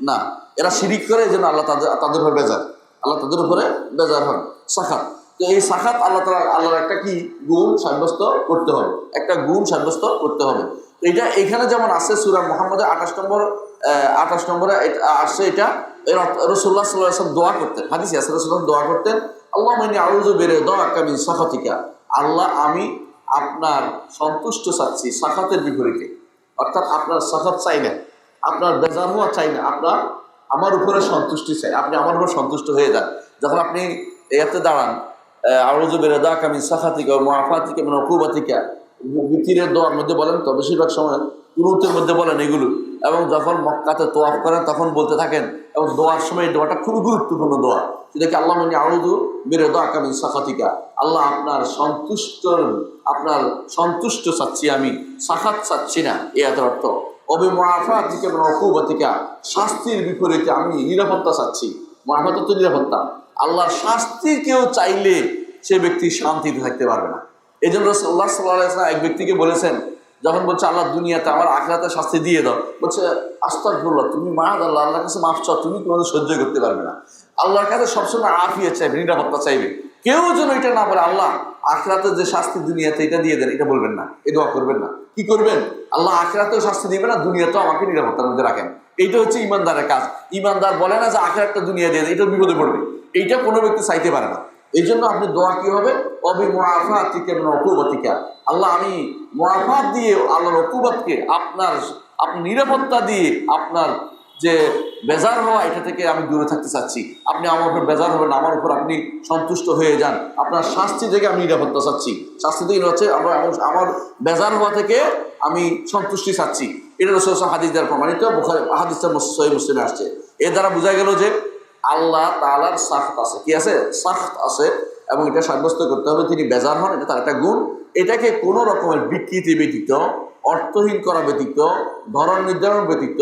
না, এরা শিরিক করে, এই জন্য আল্লাহ তাদের উপরে বেজার, আল্লাহ তাদের উপরে বেজার হন। সাখাত, তো এই সাখাত আল্লাহর একটা কি গুণ সাব্যস্ত করতে হবে, একটা গুণ সাব্যস্ত করতে হবে। এটা এখানে যেমন আছে সূরা মুহাম্মদের 28 নম্বরে আসছে। এটা রাসূলুল্লাহ সাল্লাল্লাহু আলাইহি ওয়াসাল্লাম দোয়া করতেন, হাদিসে আছে রাসূলুল্লাহ দোয়া করতেন, আল্লাহুম্মা ইন্নী আউযু বিরিদাকা মিন সাখাতিকা, আল্লাহ আমি আপনার সন্তুষ্ট চাচ্ছি সাখাতের বিপরীতে। অর্থাৎ আপনার সাখাত চাই না, আপনার বেজার হওয়া চাই না, আপনার আমার উপরে সন্তুষ্টি চাই, আপনি আমার উপর সন্তুষ্ট হয়ে যান। যখন আপনি এতে দাঁড়ান, আউযু বিরিদাকা মিন সাখাতিকা ওয়া মুআফাতিকা মিন উকুবাতিকা, বিতিরের দোয়ার মধ্যে বলেন তো, বেশিরভাগ সময় কুনুতের মধ্যে বলেন এগুলো। এবং যখন মক্কাতে তোয়াফ করেন তখন বলতে থাকেন, এবং দোয়ার সময় এই দোয়াটা খুবই গুরুত্বপূর্ণ দোয়া। দেখি আল্লাহুম্মা ইন্নী আউযু বিরিদাকা মিন সাখাতিকা, আল্লাহ আপনার সন্তুষ্ট চাচ্ছি আমি, সাখাত চাচ্ছি না। এর অর্থ ওয়া মুআফাতিকা মিন উকুবাতিকা, শাস্তির বিপরীতে আমি নিরাপত্তা চাচ্ছি। মুআফাত তো নিরাপত্তা। আল্লাহর শাস্তি কেউ চাইলে সে ব্যক্তি শান্তিতে থাকতে পারবে না। এই জন্য রাসূলুল্লাহ সাল্লাল্লাহু আলাইহি ওয়াসাল্লাম এক ব্যক্তিকে বলেছেন, যখন বলছে আল্লাহ দুনিয়াতে আমার আখিরাতে শাস্তি দিয়ে দাও, বলছে আস্তাগফিরুল্লাহ, তুমি মাআযাল্লাহ, আল্লাহর কাছে মাফ চাও, তুমি কোনোদিন সহ্য করতে পারবে না। আল্লাহর কাছে সবসময় আফিয়ত চাইবে, নিরাপত্তা চাইবে। কেউ যেন এটা না বলে আল্লাহ আখিরাতে যে শাস্তি দুনিয়াতে এটা দিয়ে দেন, এটা বলবেন না, এই দোয়া করবেন না। কি করবেন? আল্লাহ আখিরাতেও শাস্তি দিবে না, দুনিয়াতেও আমাকে নিরাপত্তার মধ্যে রাখেন। এইটা হচ্ছে ইমানদারের কাজ। ইমানদার বলে না যে আখিরাতটা দুনিয়া দিয়ে দেয়, এটা বিপদে পড়বে, এইটা কোনো ব্যক্তি চাইতে পারে না। এই জন্য আপনি দোয়া কি হবে? অবি মুআফাতিকা মিন উকুবাতিকা, আল্লাহ আমি মুআফাত দিয়ে, আল্লাহর উকুবাতকে আপনার নিরাপত্তা দিয়ে, আপনার যে বেজার হওয়া এটা থেকে আমি দূরে থাকতে চাচ্ছি। আপনি আমার উপর বেজার হবেন, আমার উপর আপনি সন্তুষ্ট হয়ে যান। আপনার শাস্তি থেকে আমি নিরাপত্তা চাচ্ছি। শাস্তি থেকে হচ্ছে আমার বেজার হওয়া থেকে আমি সন্তুষ্টি চাচ্ছি। এটা রাসূল হাদিস দ্বারা প্রমাণিত, বুখারী হাদিসটা সহিহ মুসলিমে আসছে। এর দ্বারা বোঝা গেল যে আল্লাহ তাআলার সাখত আছে। কি আছে? সাখত আছে। এবং এটা সাব্যস্ত করতে হবে তিনি বেজার হন, এটা তার একটা গুণ। এটাকে কোনো রকমের বিকৃতি ব্যতীত, অর্থহীন করা ব্যতীত, ধরন নির্ধারণ ব্যতীত,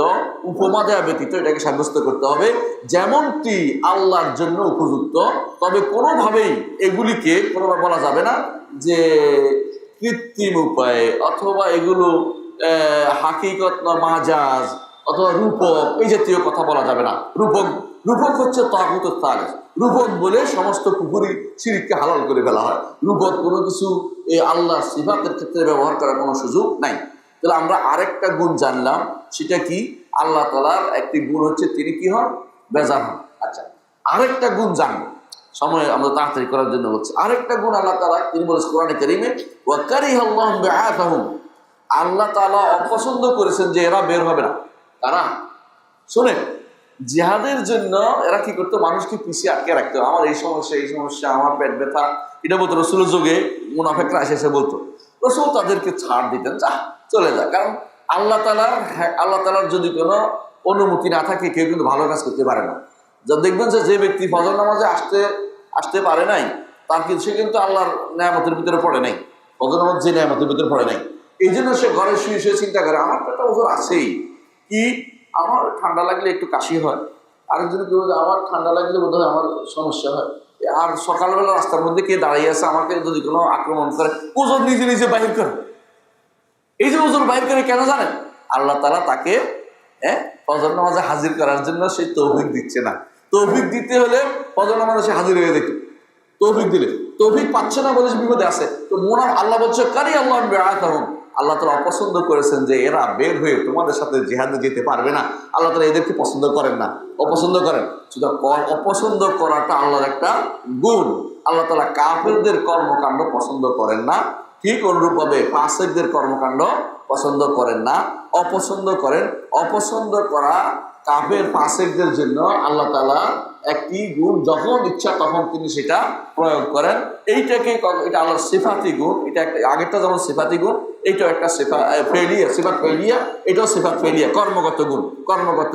উপমা দেওয়া ব্যতীত এটাকে সাব্যস্ত করতে হবে যেমনটি আল্লাহর জন্য উপযুক্ত। তবে কোনোভাবেই এগুলিকে কোনোভাবে বলা যাবে না যে কৃত্রিম উপায়ে, অথবা এগুলো হাকিকত না মাজাজ অথবা রূপক, এই জাতীয় কথা বলা যাবে না। রূপক হচ্ছে তাগুত তালেব। রূপক বলে সমস্ত কুফরি শিরককে হালাল করে ফেলা হয়। রূপক কোনো কিছু এই আল্লাহর সিফাতের ক্ষেত্রে ব্যবহার করার কোনো সুযোগ নাই। তাহলে আমরা আরেকটা গুণ জানলাম, সেটা কি? আল্লাহ তাআলার একটি গুণ হচ্ছে তিনি কি হন? বেজার হন। আচ্ছা, আরেকটা গুণ জানবো, সময় আমরা তাড়াতাড়ি করার জন্য বলছি। আরেকটা গুণ আল্লাহ তাআলা তিনি বলেছেন কোরআনে কারীমে, ওয়া কারিহাল্লাহু বিআতাহুম, আল্লাহ তাআলা অপছন্দ করেছেন যে এরা বের হবে না। কারা? শোনেন, জিহাদের জন্য এরা কি করতো? মানুষকে পিছিয়ে আটকে রাখতো। আমার এই সমস্যা, আমার পেট ব্যথা, এটা বলতো। রসুলের যুগে মুনাফিকরা এসে বলতো, রসুল তাদেরকে ছাড় দিতেন, যা চলে যা। কারণ আল্লাহ তাআলার যদি কোনো অনুমতি না থাকে কেউ কিন্তু ভালো কাজ করতে পারে না। যা দেখবেন যে ব্যক্তি ফজর নামাজে আসতে পারে নাই, সে কিন্তু আল্লাহর নেয়ামতের ভিতরে পড়ে নাই। ফজর নামাজ যে নেয়ামতের ভিতরে পড়ে নাই, এই জন্য সে ঘরে শুয়ে চিন্তা করে আমার তো একটা ওজোর আছেই, কি আমার ঠান্ডা লাগলে একটু কাশি হয়, আরেকজন কেউ আমার ঠান্ডা লাগলে বোধ হয় আমার সমস্যা হয়, আর সকালবেলা রাস্তার মধ্যে কে দাঁড়িয়ে আছে আমাকে যদি কোনো আক্রমণ করে, ওজোর নিজে বাহির করে। এই যে ওজোর বাহির করে কেন জানেন? আল্লাহ তাআলা তাকে ফজর নামাজে হাজির করার জন্য সেই তৌফিক দিচ্ছে না। তৌফিক দিতে হলে ফজর নামাজে সে হাজির হয়ে যেত। তৌফিক দিলে, তৌফিক পাচ্ছে না বলে বিপদে আছে। তো আল্লাহ বলছে কারি আল্লাহ বিআতাহুম, আল্লাহ তাআলা অপছন্দ করেছেন যে এরা বের হয়ে তোমাদের সাথে জিহাদে যেতে পারবে না। আল্লাহ তাআলা এদেরকে পছন্দ করেন না, অপছন্দ করেন। শুধু অপছন্দ করাটা আল্লাহর একটা গুণ। আল্লাহ তাআলা কাফেরদের কর্মকাণ্ড পছন্দ করেন না, ঠিক অনুরূপভাবে ফাসিকদের কর্মকাণ্ড পছন্দ করেন না, অপছন্দ করেন। অপছন্দ করা কাফের ফাসিকদের জন্য আল্লাহ তাআলা একটি গুণ, যখন ইচ্ছা তখন তিনি সেটা প্রয়োগ করেন। এটা আল্লাহর সিফাতি গুণ। এটা একটা, আগেরটা যেমন সিফাতি গুণ, এইটাও একটা সিফাত ফেলিয়া, এটাও সিফাত ফেলিয়া, কর্মগত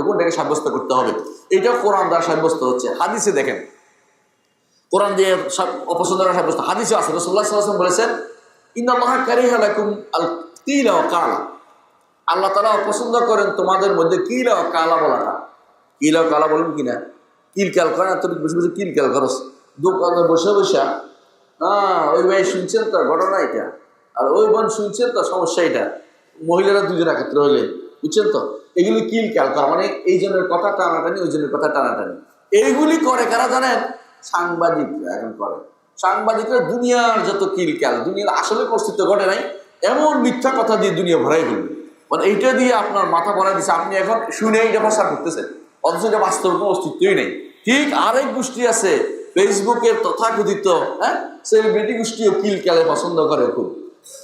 গুণ। এটাকে সাব্যস্ত করতে হবে। এটাও কোরআন দ্বারা সাব্যস্ত হচ্ছে। হাদিসে দেখেন, কোরআন দিয়ে সব অপছন্দ করা সাব্যস্ত। হাদিসে আছে, রাসূলুল্লাহ সাল্লাল্লাহু আলাইহি ওয়াসাল্লাম বলেছেন, ইন্নাল্লাহা কারিহা লাকুম আল কিলা ওয়া কালা, আল্লাহ তাআলা অপছন্দ করেন তোমাদের মধ্যে কিলা ওয়া কালা বলাটা। কিলা ওয়া কালা বলেন কিনা? কিলকাল করে না, তুমি বসে বসে কিলকাল করো দোকানে বসে ওই ভাই শুনছেন তো ঘটনা এটা, আর ওই বোন শুনছেন তো সমস্যা এটা, মহিলারা দুজনের ক্ষেত্রে হলে, বুঝছেন তো? এগুলি কিলকাল করা, মানে এই জনের কথা টানাটানি, ওই জনের কথা টানাটানি। এইগুলি করে কারা জানেন? সাংবাদিকরা এখন করে। সাংবাদিকরা দুনিয়ার যত কিলকাল, দুনিয়ার আসলে অস্তিত্ব ঘটে নাই এমন মিথ্যা কথা দিয়ে দুনিয়া ভরাই ফেলবে। মানে এইটা দিয়ে আপনার মাথা ভরাই দিচ্ছে, আপনি এখন শুনে এইটা প্রচার করতেছেন, অথচ এটা বাস্তব কোনো অস্তিত্বই নেই। ঠিক আরেক গোষ্ঠী আছে ফেসবুকের তথাকথিত সেলিব্রিটি গোষ্ঠীও কিলকালে পছন্দ করে খুব।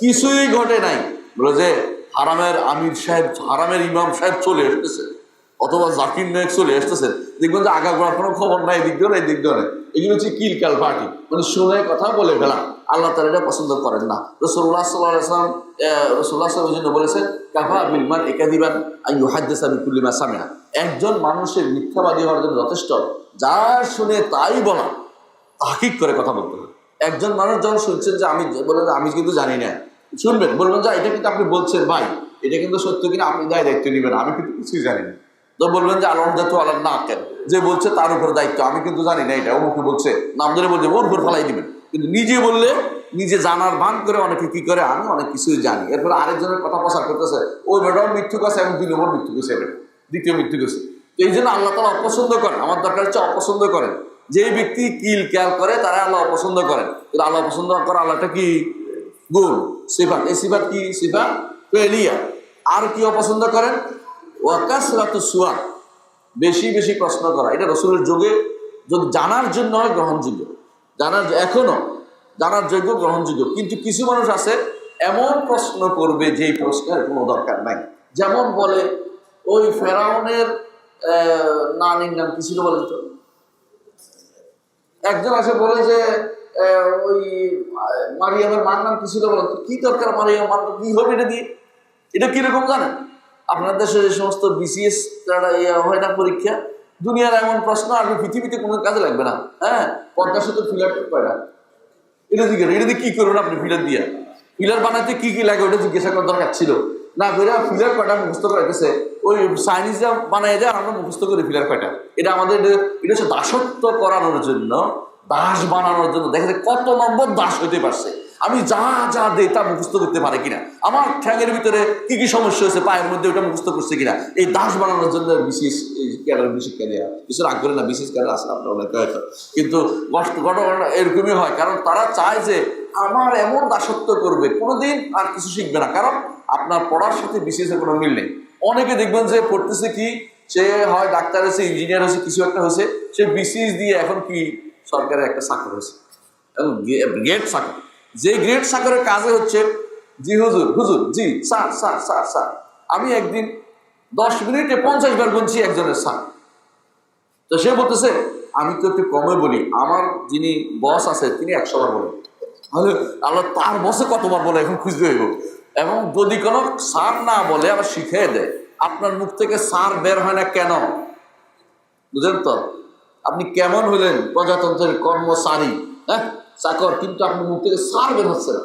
কিছুই ঘটে নাই, বলে যে হারামের আমির সাহেব, হারামের ইমাম সাহেব চলে এসতেছে, অথবা জাকির নায়েক চলে এসতেছে, দেখবেন যে আগা গোড়ার কোনো খবর নাই, দিক দিয়ে নাই, দিক দিয়ে নাই। এগুলো হচ্ছে কিলকাল পার্টি, মানে শুনে কথা বলে ফেলা। আল্লাহ তাআলা এটা পছন্দ করেন না। রাসূলুল্লাহ সাল্লাল্লাহু আলাইহি ওয়াসাল্লাম ওই জন্য বলেছেন, কাফা বিল মারই কাযিবান আন ইউহাদ্দিসা বিকুল্লি মা সামিআ, একজন মানুষের মিথ্যাবাদী হওয়ার জন্য যথেষ্ট যা শুনে তাই বলা, তাহকিক করে কথা বলতে হবে। একজন মানুষ যখন শুনছেন যে আমি কিন্তু জানি না, শুনবেন, বলবেন যে এটা কিন্তু আপনি বলছেন ভাই, এটা কিন্তু সত্য কিনা আপনি দায়িত্ব নেবেন, আমি কিন্তু কিছুই জানি না। তো বলবেন যে আল্লাহ আল্লাহ না কেন, যে বলছে তার উপর দায়িত্ব, আমি কিন্তু জানি না এটা অমুকে বলছে, নাম ধরে বলছে ওর উপর ফেলাই দিবেন। কিন্তু নিজে বললে নিজে জানার ভান করে অনেকে কি করে, আমি অনেক কিছুই জানি, এরপরে আরেকজনের কথা প্রচার করতেছে, ওই বেটাও মৃত্যু গেছে এবং 2 নম্বর মৃত্যু গেছে, দ্বিতীয় মৃত্যু গেছে। তো এই জন্য আল্লাহ তাআলা অপছন্দ করেন। আমার দরকার হচ্ছে অপছন্দ করেন। যে ব্যক্তি কিল কেয়াল করে তারা আল্লাহ অপছন্দ করেন। কিন্তু আল্লাহ অপছন্দ করা আল্লাহটা কি গুণ, সিফাত। এই সিফাত কি? সিফাত ফেলিয়া। আর কি অপছন্দ করেন? ওয়াকাসরাতু সুয়াল, বেশি বেশি প্রশ্ন করা। এটা রাসূলের যুগে যদি জানার জন্য হয় গ্রহণযোগ্য, জানার এখনো জানার যোগ্য, গ্রহণযোগ্য। কিন্তু কিছু মানুষ আছে এমন প্রশ্ন করবে যেই প্রশ্নের কোনো দরকার নাই। যেমন বলে ওই ফেরাউনের নানির নাম কি ছিল বলেন তো? একজন আসে বলে যে ওই মারিয়ামের মার নাম কি ছিল বলেন তো? কি দরকার মারিয়াম মার, কি হবে এটা দিয়ে? এটা কিরকম জানেন? আপনার দেশে যে সমস্ত বিসিএস হয় না পরীক্ষা, দুনিয়ার এমন প্রশ্ন আপনি পৃথিবীতে কোনো কাজে লাগবে না। হ্যাঁ, পদ্মা সেতু ফিলার কয়টা? এটা জিজ্ঞেস, এটা দিয়ে কি করবেন আপনি ফিলার দিয়ে? ফিলার বানাতে কি কি লাগে ওটা জিজ্ঞাসা করার দরকার ছিল না। বেরা ফিলার কয়টা মুখস্থ করাইতেছে, ওই চাইনিজরা বানাই যায়, আমরা মুখস্থ করি ফিলার কয়টা। এটা আমাদের এটা হচ্ছে দাসত্ব করানোর জন্য, দাস বানানোর জন্য। দেখা যায় কত নম্বর দাস হইতে পারছে। আমি যা যা দেই তা মুখস্থ করতে পারে কিনা, আমার ঠ্যাঙের ভিতরে কি কি সমস্যা হয়েছে পায়ের মধ্যে ওটা মুখস্থ করছে কিনা, এই দাস বানানোর জন্য বিশেষ ক্যাডার, বিশেষ ক্যারিয়ার কিছু রাগ করে না, বিশেষ ক্যাডার আসলে আপনার অনেকে হয়তো। কিন্তু ঘটনা এরকমই হয়, কারণ তারা চায় যে আমার এমন দাসত্ব করবে, কোনোদিন আর কিছু শিখবে না, কারণ আপনার পড়ার সাথে বিশেষের কোনো মিল নেই। অনেকে দেখবেন যে পড়তেছে কি, সে হয় ডাক্তার হয়েছে, ইঞ্জিনিয়ার হয়েছে, কিছু একটা হয়েছে, সে বিসিএস দিয়ে এখন কি সরকারের একটা চাকরি হয়েছে, গ্রেড চাকরি। যে গ্রেড চাকরের কাজে হচ্ছে জি হুজুর, হুজুর জি স্যার, স্যার স্যার স্যার। আমি একদিন 10 মিনিটে 50 বার গুনছি একজনের স্যার। তো সে বলতেছে আমি তো একটু কমে বলি, আমার যিনি বস আছে তিনি 100 বার বলেন। তাহলে আল্লাহ তার বসে কতবার বলে এখন খুঁজতে হইব। এবং যদি কোনো স্যার না বলে আবার শিখিয়ে দেয়। আপনার মুখ থেকে স্যার বের হয় না কেন? বুঝলেন তো? আপনি কেমন হলেন প্রজাতন্ত্রের কর্মচারী, হ্যাঁ চাকর, কিন্তু আপনার মুখ থেকে স্যার বের হচ্ছে না।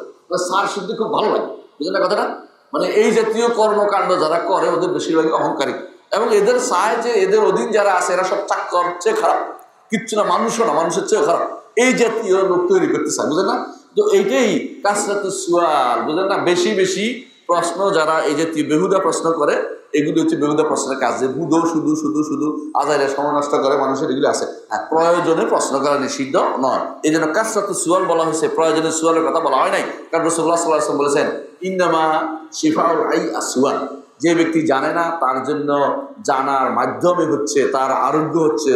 স্যার শুনতে খুব ভালো লাগে, বুঝলেন না কথাটা? মানে এই জাতীয় কর্মকাণ্ড যারা করে ওদের বেশিরভাগই অহংকারী, এবং এদের চায় যে এদের অধীন যারা আছে এরা সব চাকর চেয়ে খারাপ, কিচ্ছু না, মানুষও না, মানুষের চেয়েও খারাপ। এই জাতীয় লোক তৈরি করতে চায়, বুঝলেন না? তো এইটাই কাসরাতুস সুয়াল, বুঝলেন না? বেশি বেশি প্রশ্ন, যারা এই জাতীয় বেহুদা প্রশ্ন করে, এগুলি হচ্ছে বেহুদা প্রশ্নের কাজ। যে বুধো শুধু শুধু শুধু আজাইরা সময় নষ্ট করে মানুষের, এগুলি আছে। হ্যাঁ, প্রয়োজনে প্রশ্ন করা নিষিদ্ধ নয়। এই জন্য কাসরাতুস সুয়াল বলা হয়েছে, প্রয়োজনের সুয়ালের কথা বলা হয় নাই। কারণ রাসূলুল্লাহ সাল্লাল্লাহু আলাইহি ওয়াসাল্লাম বলেছেন ইন্নামা শিফাউল আই আসওয়াল, যে ব্যক্তি জানে না তার জন্য জানার মাধ্যমে হচ্ছে তার আরোগ্য, হচ্ছে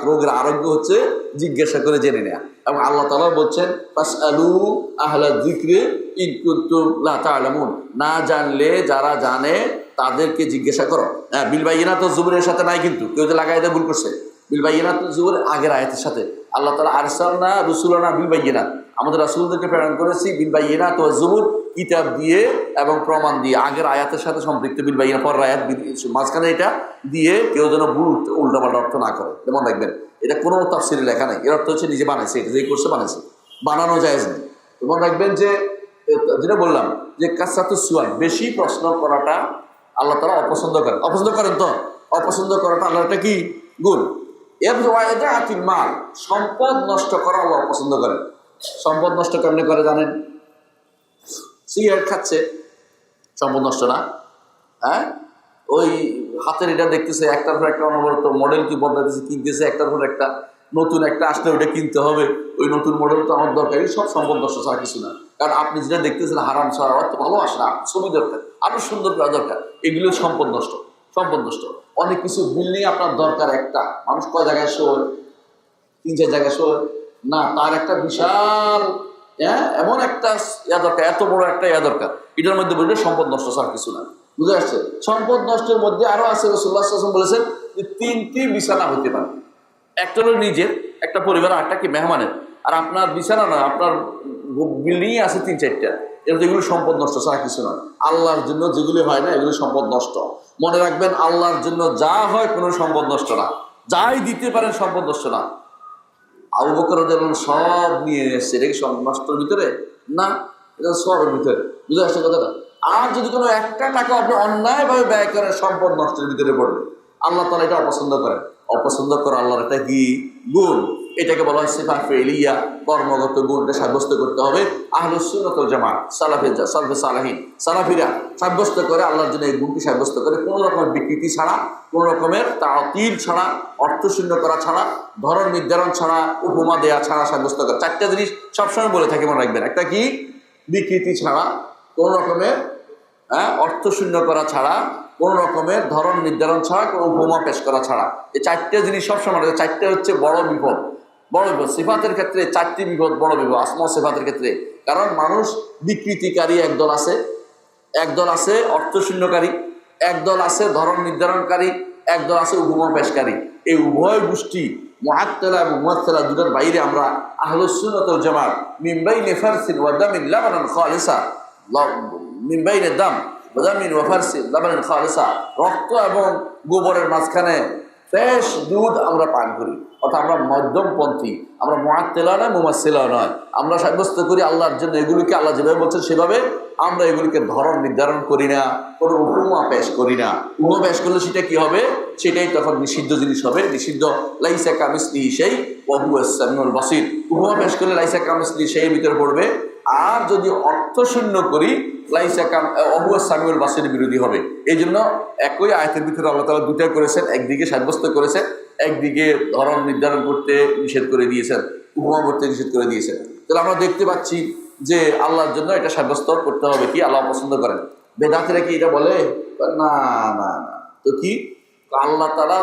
রোগের আরোগ্য হচ্ছে জিজ্ঞাসা করে জেনে নেয়া। এবং আল্লাহ তাআলা বলছেন ফাসআলু আহলা যিকরি ইন কুনতুম লা তা'লামুন, না জানলে যারা জানে তাদেরকে জিজ্ঞাসা করো। হ্যাঁ, বিল বাইয়িনাত ওয়াজ জুবুরের সাথে নাই, কিন্তু কেউ যে লাগাই দেয় ভুল করছে। বিল বাইয়িনাত ওয়াজ জুবুর আগের আয়াতের সাথে আল্লাহ তাআলা আরসালনা রুসুলানা বিল বাইয়িনাত, আমাদের রাসূলদেরকে প্রেরণ করেছি বিল বাইয়িনাত ওয়াজ জুবুর, কিতাব দিয়ে এবং প্রমাণ দিয়ে। আগের আয়াতের সাথে সম্পৃক্ত বিল বাইয়িনাত, পরের আয়াত মাঝখানে এটা দিয়ে কেউ যেন ভুল উল্টাপাল্টা অর্থ না করে। যেমন দেখবেন এটা কোনো তাফসিরে লেখা নাই, এর অর্থ হচ্ছে নিজে বানাইছে, এটা যেই করছে বানাইছে, বানানো জায়েজ নেই। এবং দেখবেন যে যেটা বললাম যে কাসরাতুস সুয়াল, বেশি প্রশ্ন করাটা আল্লাহ তাআলা অপছন্দ করেন। অপছন্দ করেন তো? অপছন্দ করাটা আল্লাহটা কি গুণ। এর ওয়াইদাতিল মাল, সম্পদ নষ্ট করা আল্লাহ অপছন্দ করেন। সম্পদ নষ্ট কেমনে করে জানেন? সিগারেট খাচ্ছে, সম্পদ নষ্ট না? হ্যাঁ, ওই হাতের এটা দেখতেছে একটার পর একটা অনবরত মডেল কি বদলাতেছে, কিনতেছে একটার পর একটা, নতুন একটা আসলে ওইটা কিনতে হবে, ওই নতুন মডেল তো আমার দরকার। এই সব সম্পদ নষ্ট ছাড়া কিছু না। কারণ আপনি যেটা দেখতেছেন হারাম ছাড়া, আর তো ভালো আসে না, ছবি দরকার, আরো সুন্দর করা দরকার, এগুলো সম্পদ নষ্ট। সম্পদ নষ্ট। অনেক কিছু বিল্ডিং আপনার দরকার, একটা মানুষ কয় জায়গায় শোয়, 3-4 জায়গায় শোয় না, তার একটা বিশাল এমন একটা ইয়া দরকার, এত বড় একটা ইয়া দরকার। এটার মধ্যে বললে সম্পদ নষ্ট ছাড়া কিছু না। বুঝে আসছে? সম্পদ নষ্টের মধ্যে আরো আছে, রাসূলুল্লাহ সাল্লাল্লাহু আলাইহি ওয়াসাল্লাম বলেছেন যে 3টি বিছানা হতে পারে। একটা হলো নিজের, একটা পরিবার, আরেকটা কি মেহমানের। আর আপনার বিছানা না, আপনার বিল্ডিং আছে 3-4টা, এটা যেগুলো সম্পদ নষ্ট ছাড়া কিছু না। আল্লাহর জন্য যেগুলি হয় না এগুলো সম্পদ নষ্ট। মনে রাখবেন, আল্লাহর জন্য যা হয় কোনো সম্পদ নষ্ট না, যাই দিতে পারেন সম্পদ নষ্ট না। আবু বকর রাদিয়াল্লাহু সব নিয়ে এসেছে, এটা কি সম্পদ নষ্টের ভিতরে না? এটা সবের ভিতরে। বুঝে আসছে কথাটা? আর যদি কোনো একটা টাকা আপনি অন্যায়ভাবে ব্যয় করেন, সম্পদ নষ্টের ভিতরে পড়বে। আল্লাহ তাআলা এটা অপছন্দ করেন। অপছন্দ করা আল্লাহর একটা কি গুণ। এটাকে বলা হয় সিফা ফেলিয়া, কর্মগত গুণটা সাব্যস্ত করতে হবে। আহলুস সুন্নাত ওয়াল জামাত, সালফে সালেহিন, সালাফিরা সাব্যস্ত করে আল্লাহর জন্য এই গুণটি সাব্যস্ত করে, কোনো রকমের বিকৃতি ছাড়া, কোনো রকমের তাতিল ছাড়া, অর্থশূন্য করা ছাড়া, ধরন নির্ধারণ ছাড়া, উপমা দেয়া ছাড়া সাব্যস্ত করে। চারটা জিনিস সবসময় বলে থাকে, মনে রাখবেন। একটা কি? বিকৃতি ছাড়া, কোনো রকমের অর্থশূন্য করা ছাড়া, কোন রকমের ধরন নির্ধারণ ছাড়া, কোনো উপমা পেশ করা ছাড়া। এই চারটে জিনিস সবসময়, চারটে হচ্ছে বড় বিপদ। বড় বিপদ সিফাতের ক্ষেত্রে চারটি বিপদ, বড় বিপদ আসমা সিফাতের ক্ষেত্রে। কারণ মানুষ বিকৃতিকারী একদল আছে, একদল আছে অর্থশূন্যকারী, একদল আছে ধরন নির্ধারণকারী, একদল আছে উপমা পেশকারী। এই উভয় গোষ্ঠী মুআত্তালা এবং মুআত্তালা দুটোর বাইরে আমরা আহলুস সুন্নাত ওয়াল জামাত মিন বাইনি ফারসিন ওয়া দামিন লাবানান খালিসা, মিন বাইনি দাম ওয়া দামিন ওয়া ফারসিন লাবানান খালিসা, রক্ত এবং গোবরের মাঝখানে ফ্রেশ দুধ আমরা পান করি। অর্থাৎ আমরা মধ্যমপন্থী, আমরা মুআত্তালা নয়, মুমাসসিলা নয়। আমরা সাব্যস্ত করি আল্লাহর জন্য এগুলিকে, আল্লাহ যেভাবে বলছেন সেভাবে। আমরা এগুলিকে ধরন নির্ধারণ করি না, কোনো উপমা পেশ করি না। উপমা পেশ করলে সেটা কি হবে? সেটাই তখন নিষিদ্ধ জিনিস হবে, নিষিদ্ধ। লাইসা কামিসলিহি শাই ওয়া হুয়াস সামিউল বাসীর। উপমা পেশ করলে লাইসা কামিসলিহি শাইয়ের ভিতরে পড়বে। আর যদি অর্থশূন্য করি, লাইসা কাম ওয়া হুয়াস সামিউল বাসীর বিরোধী হবে। এই জন্য একই আয়াতের ভিতরে আল্লাহ তাআলা দুটা করেছেন, একদিকে সাব্যস্ত করেছেন, একদিকে ধরন নির্ধারণ করতে নিষেধ করে দিয়েছেন, উপমা করতে নিষেধ করে দিয়েছেন। তাহলে আমরা দেখতে পাচ্ছি যে আল্লাহর জন্য এটা সাব্যস্ত করতে হবে কি আল্লাহ পছন্দ করেন। বেদাতিরা কি এটা বলে? না না না। তো কি? আল্লাহ তাআলা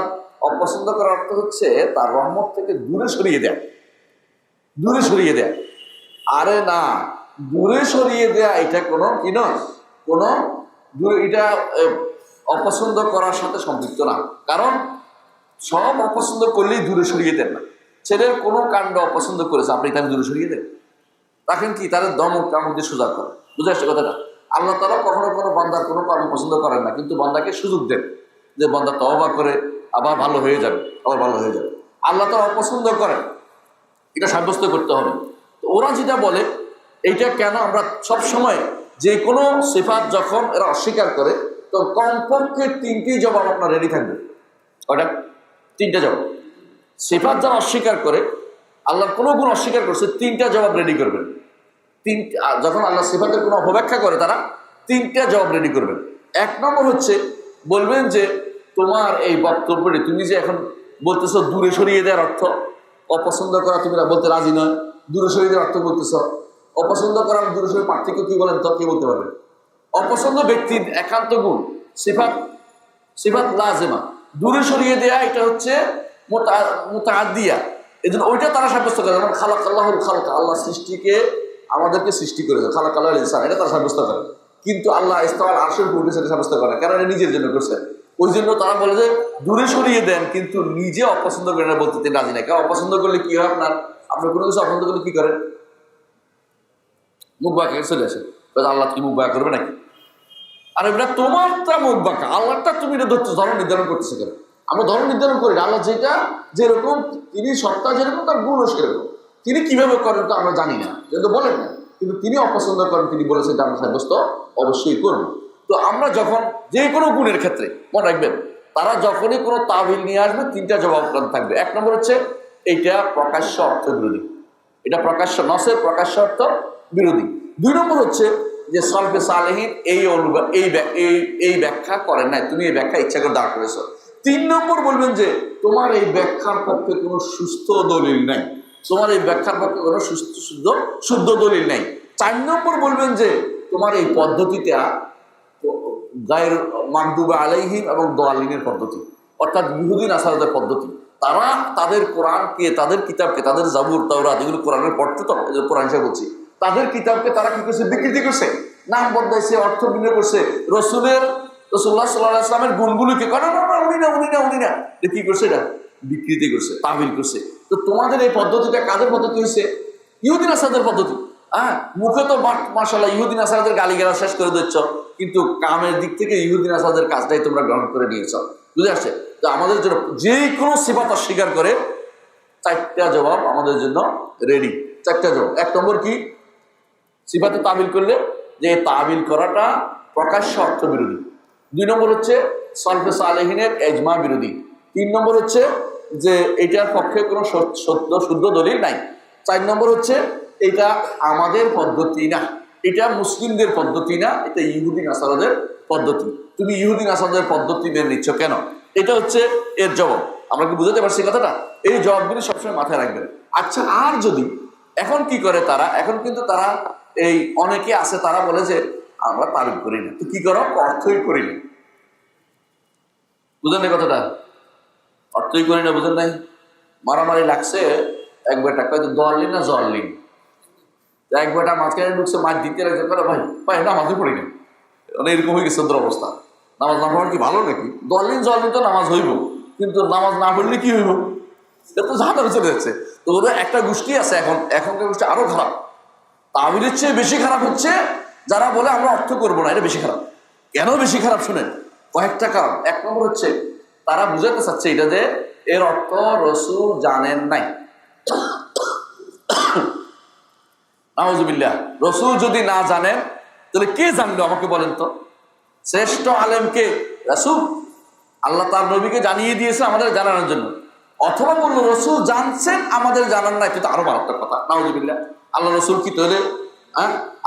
অপছন্দ করার অর্থ হচ্ছে তার রহমত থেকে দূরে সরিয়ে দেয়, দূরে সরিয়ে দেয়। আরে না, দূরে সরিয়ে দেয়া এটা কোনো কি নয়, কোনো দূরে, এটা অপছন্দ করার সাথে সম্পৃক্ত না। কারণ সব অপছন্দ করলেই দূরে সরিয়ে দেন না। ছেলের কোনো কাণ্ড অপছন্দ করেছে, আপনি তাকে দূরে সরিয়ে দেন? রাখেন কি? তাদের দমক কাম দিয়ে সোজা করেন। বুঝে আসছে কথাটা? আল্লাহ তাআলা কখনো কোনো বান্দার কোনো কর্ম পছন্দ করেন না, কিন্তু বান্দাকে সুযোগ দেন যে বান্দা তওবা করে আবার ভালো হয়ে যাবে, আবার ভালো হয়ে যাবে। আল্লাহ তাআলা অপছন্দ করেন, এটা সাব্যস্ত করতে হবে। তো ওরা যেটা বলে, এইটা কেন আমরা সব সময় যে কোনো সিফাত যখন এরা অস্বীকার করে, তো কমপক্ষে তিনটি জবাব আপনার রেডি থাকবে। কয়টা? তিনটা জবাব। সিফাত যারা অস্বীকার করে, আল্লাহর কোনো গুণ অস্বীকার করছে, তিনটা জবাব রেডি করবেন। যখন আল্লাহ সিফাতের কোনো অপব্যাখ্যা করে, তারা তিনটা জবাব রেডি করবেন। এক নম্বর হচ্ছে বলবেন যে তোমার এই বক্তব্যটি, তুমি যে এখন বলতেছো দূরে সরিয়ে দেওয়ার অর্থ, অপছন্দ করা তুমি বলতে রাজি নয়, দূরে সরিয়ে দেওয়ার অর্থ বলতেছ। অপছন্দ করা দূরে সরিয়ে পার্থক্য কি বলেন তো? কে বলতে পারবেন? অপছন্দ ব্যক্তির একান্ত গুণ সিফাত, সিফাত লাজেমা। দূরে সরিয়ে দেয়া এটা হচ্ছে মুতাআদ্দিয়া। এই জন্য ওইটা তারা সাব্যস্ত করে। যেমন খালাকাল্লাহুল খালকা, আল্লাহ সৃষ্টিকে, আমাদেরকে সৃষ্টি করেছে, খালাকাল্লাহুল ইনসান, এটা তারা সাব্যস্ত করে। কিন্তু আল্লাহ ইস্তাওয়াল আরশের উপর উঠেছে, এটা সাব্যস্ত করে, কারণ এটা নিজের জন্য করছে। ওই জন্য তারা বলে যে দূরে সরিয়ে দেন, কিন্তু নিজে অপছন্দ করেন না, বলতে তিনি রাজি নাই। কারণ অপছন্দ করলে কি হয়? আপনার কোনো কিছু অপছন্দ করলে কি করেন? মুখ বাঁকা চলে আসে। আল্লাহ কি মুখ বাঁকা করবে নাকি? আর এটা তোমারটা মুখ বাঁকা, আল্লাহটা তুমি এটা ধরন নির্ধারণ করতেছে কেন? আমরা ধরন নির্ধারণ করি না। আল্লাহ যেটা যেরকম, তিনি সত্তা যেরকম, তার গুণও সেরকম। তিনি কিভাবে করেন তো আমরা জানি না, কিন্তু বলেন না। কিন্তু তিনি অপছন্দ করেন, তিনি বলেছেন যে আমরা সাব্যস্ত অবশ্যই করবো। তো আমরা যখন যে কোনো গুণের ক্ষেত্রে মনে রাখবেন, তারা যখনই কোনো তাবিল নিয়ে আসবে, তিনটা জবাব থাকবে। এক নম্বর হচ্ছে এইটা প্রকাশ্য অর্থ বিরোধী, এটা প্রকাশ্য নসের প্রকাশ্য অর্থ বিরোধী। দুই নম্বর হচ্ছে যে সালফে সালেহিন এই ব্যাখ্যা করেন নাই, তুমি এই ব্যাখ্যা ইচ্ছা করে দাঁড় করেছ। তিন নম্বর বলবেন যে তোমার এই ব্যাখ্যার পক্ষে কোনো সুস্থ দলিল নাই, তোমার এই ব্যাখ্যার পক্ষে কোনো শুদ্ধ দলিল নাই। চার নম্বর বলবেন যে তোমার এই পদ্ধতিটা গায়ের মাগদুবে আলাইহিম এবং দোয়ালিনের পদ্ধতি, অর্থাৎ ইহুদি নাসারাদের পদ্ধতি। তারা তাদের কোরআনকে, তাদের কিতাবকে, তাদের জাবুর তাওরাত, এগুলো কোরআনের পড়তে, তো কোরআন হিসেবে বলছি, তাদের কিতাবকে তারা কি করছে? বিকৃতি করছে, নাম বদলাইছে, অর্থ ভিন্ন করছে। রাসূলুল্লাহ সাল্লাল্লাহু আলাইহি ওয়াসাল্লামের গুণগুলোকে না উনি না কি করছে? এটা বিকৃতি করছে, তাবিল করছে। তো তোমাদের এই পদ্ধতিটা কাদের পদ্ধতি হয়েছে? ইহুদি নাসারাদের পদ্ধতি। হ্যাঁ, মুখে তো মাশাআল্লাহ ইহুদি নাসারাদের গালিগালাজ শেষ করে দিচ্ছ, কিন্তু কামের দিক থেকে ইহুদি নাসারাদের কাজটাই তোমরা গ্রহণ করে নিয়েছ। বুঝে আসছে? তো আমাদের জন্য যে কোনো সিফাত অস্বীকার করে, চারটা জবাব আমাদের জন্য রেডি। চারটা জবাব। এক নম্বর কি? সিফাতে তাবিল করলে যে তাবিল করাটা প্রকাশ্য অর্থ বিরোধী। দুই নম্বর হচ্ছে সালফে সালেহিনের এজমা বিরোধী। তিন নম্বর হচ্ছে যে এটার পক্ষে কোনো সত্য শুদ্ধ দলিল নাই। 4 নম্বর হচ্ছে এটা আমাদের পদ্ধতি না, এটা মুসলিমদের পদ্ধতি না, এটা ইহুদি নাসারাদের পদ্ধতি। তুমি ইহুদি নাসারাদের পদ্ধতি মেনে নিচ্ছ কেন? এটা হচ্ছে এর জবাব। আমরা কি বুঝাতে পারছি কথাটা? এই জবাবগুলি সবসময় মাথায় রাখবেন। আচ্ছা, আর যদি এখন কি করে তারা, এখন কিন্তু তারা এই অনেকে আছে তারা বলে যে আমরা তারিফ করি না, তো কি করো? অর্থই করি না। বুঝেন না কথাটা? অর্থই করি না, বুঝেন নাই? মারামারি লাগছে, এক বেটা কয় দলিন না জলিন, এক বেটা মাঝখানে ঢুকছে, মাছ দিতে লাগছে, করে ভাই ভাই নামাজই পড়ি না। মানে এরকম হয়ে গেছে ওদের অবস্থা। নামাজ না পড়ার কি ভালো নাকি? দলিন জলিন তো নামাজ হইব, কিন্তু নামাজ না পড়লে কি হইব? এটা তো ঝাঁটারে চলে যাচ্ছে। তো ওদের একটা গোষ্ঠী আছে, এখনকার গোষ্ঠী আরো খারাপ। তাবিলের চেয়ে বেশি খারাপ হচ্ছে যারা বলে আমরা অর্থ করবো না, এটা বেশি খারাপ। কেন বেশি খারাপ শুনেন, কয়েকটা কারণ। 1 নম্বর হচ্ছে তারা বুঝাতে চাচ্ছে এটা যে এর অর্থ রসুল জানেন নাই। নাউজুবিল্লাহ, রসুল যদি না জানেন তাহলে কে জানলো আমাকে বলেন তো? শ্রেষ্ঠ আলেমকে রসুল, আল্লাহ তার নবীকে জানিয়ে দিয়েছে আমাদের জানানোর জন্য। অথবা বললো রসুল জানছেন আমাদের জানান নাই, কিন্তু আরো মারাত্মক কথা। নাউজুবিল্লাহ, আল্লাহ রসুল কি তাহলে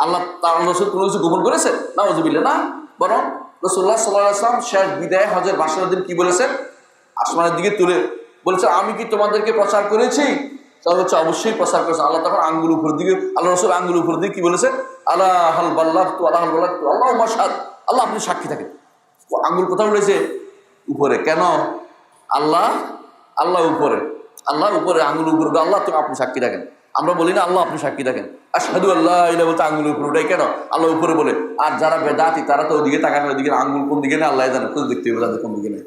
আল্লাহ তার রসুল কোনো কিছু গোপন করেছে? নাউজুবিল্লাহ, না। বরং রাসূলুল্লাহ সাল্লাল্লাহু আলাইহি ওয়াসাল্লাম শেষ বিদায় হজের ভাষণের দিন কি বলেছেন? আসমানের দিকে তুলে বলেছে, আমি কি তোমাদেরকে প্রচার করেছি? তাহলে হচ্ছে অবশ্যই প্রচার করেছে। আল্লাহ তখন আঙ্গুল উপর দিকে, আল্লাহ রসুল আঙ্গুল উপর দিকে কি বলেছেন? আল্লাহ হাল বাল্লাগতু, আল্লাহ হাল বাল্লাগতু, আল্লাহু মাশহাদ, আল্লাহ আপনি সাক্ষী থাকেন। আঙ্গুল কোথাও রয়েছে? উপরে। কেন? আল্লাহ আল্লাহ উপরে, আল্লাহ উপরে, আঙ্গুল উপরে, আল্লাহ তুমি আপনি সাক্ষী থাকেন। আমরা বলি না আল্লাহ আপনি সাক্ষী থাকেন? আশহাদু আল্লাহ ইলাহা বলতে আঙ্গুল উপরে উঠাই কেন? আল্লাহ উপরে বলে। আর যারা বেদাতি তারা তো ওদিকে তাকানো, ওইদিকে আঙ্গুল কোন দিকে নেই আল্লাহ জানে, খুঁজে দেখতে হবে তাদের কোন দিকে নেই।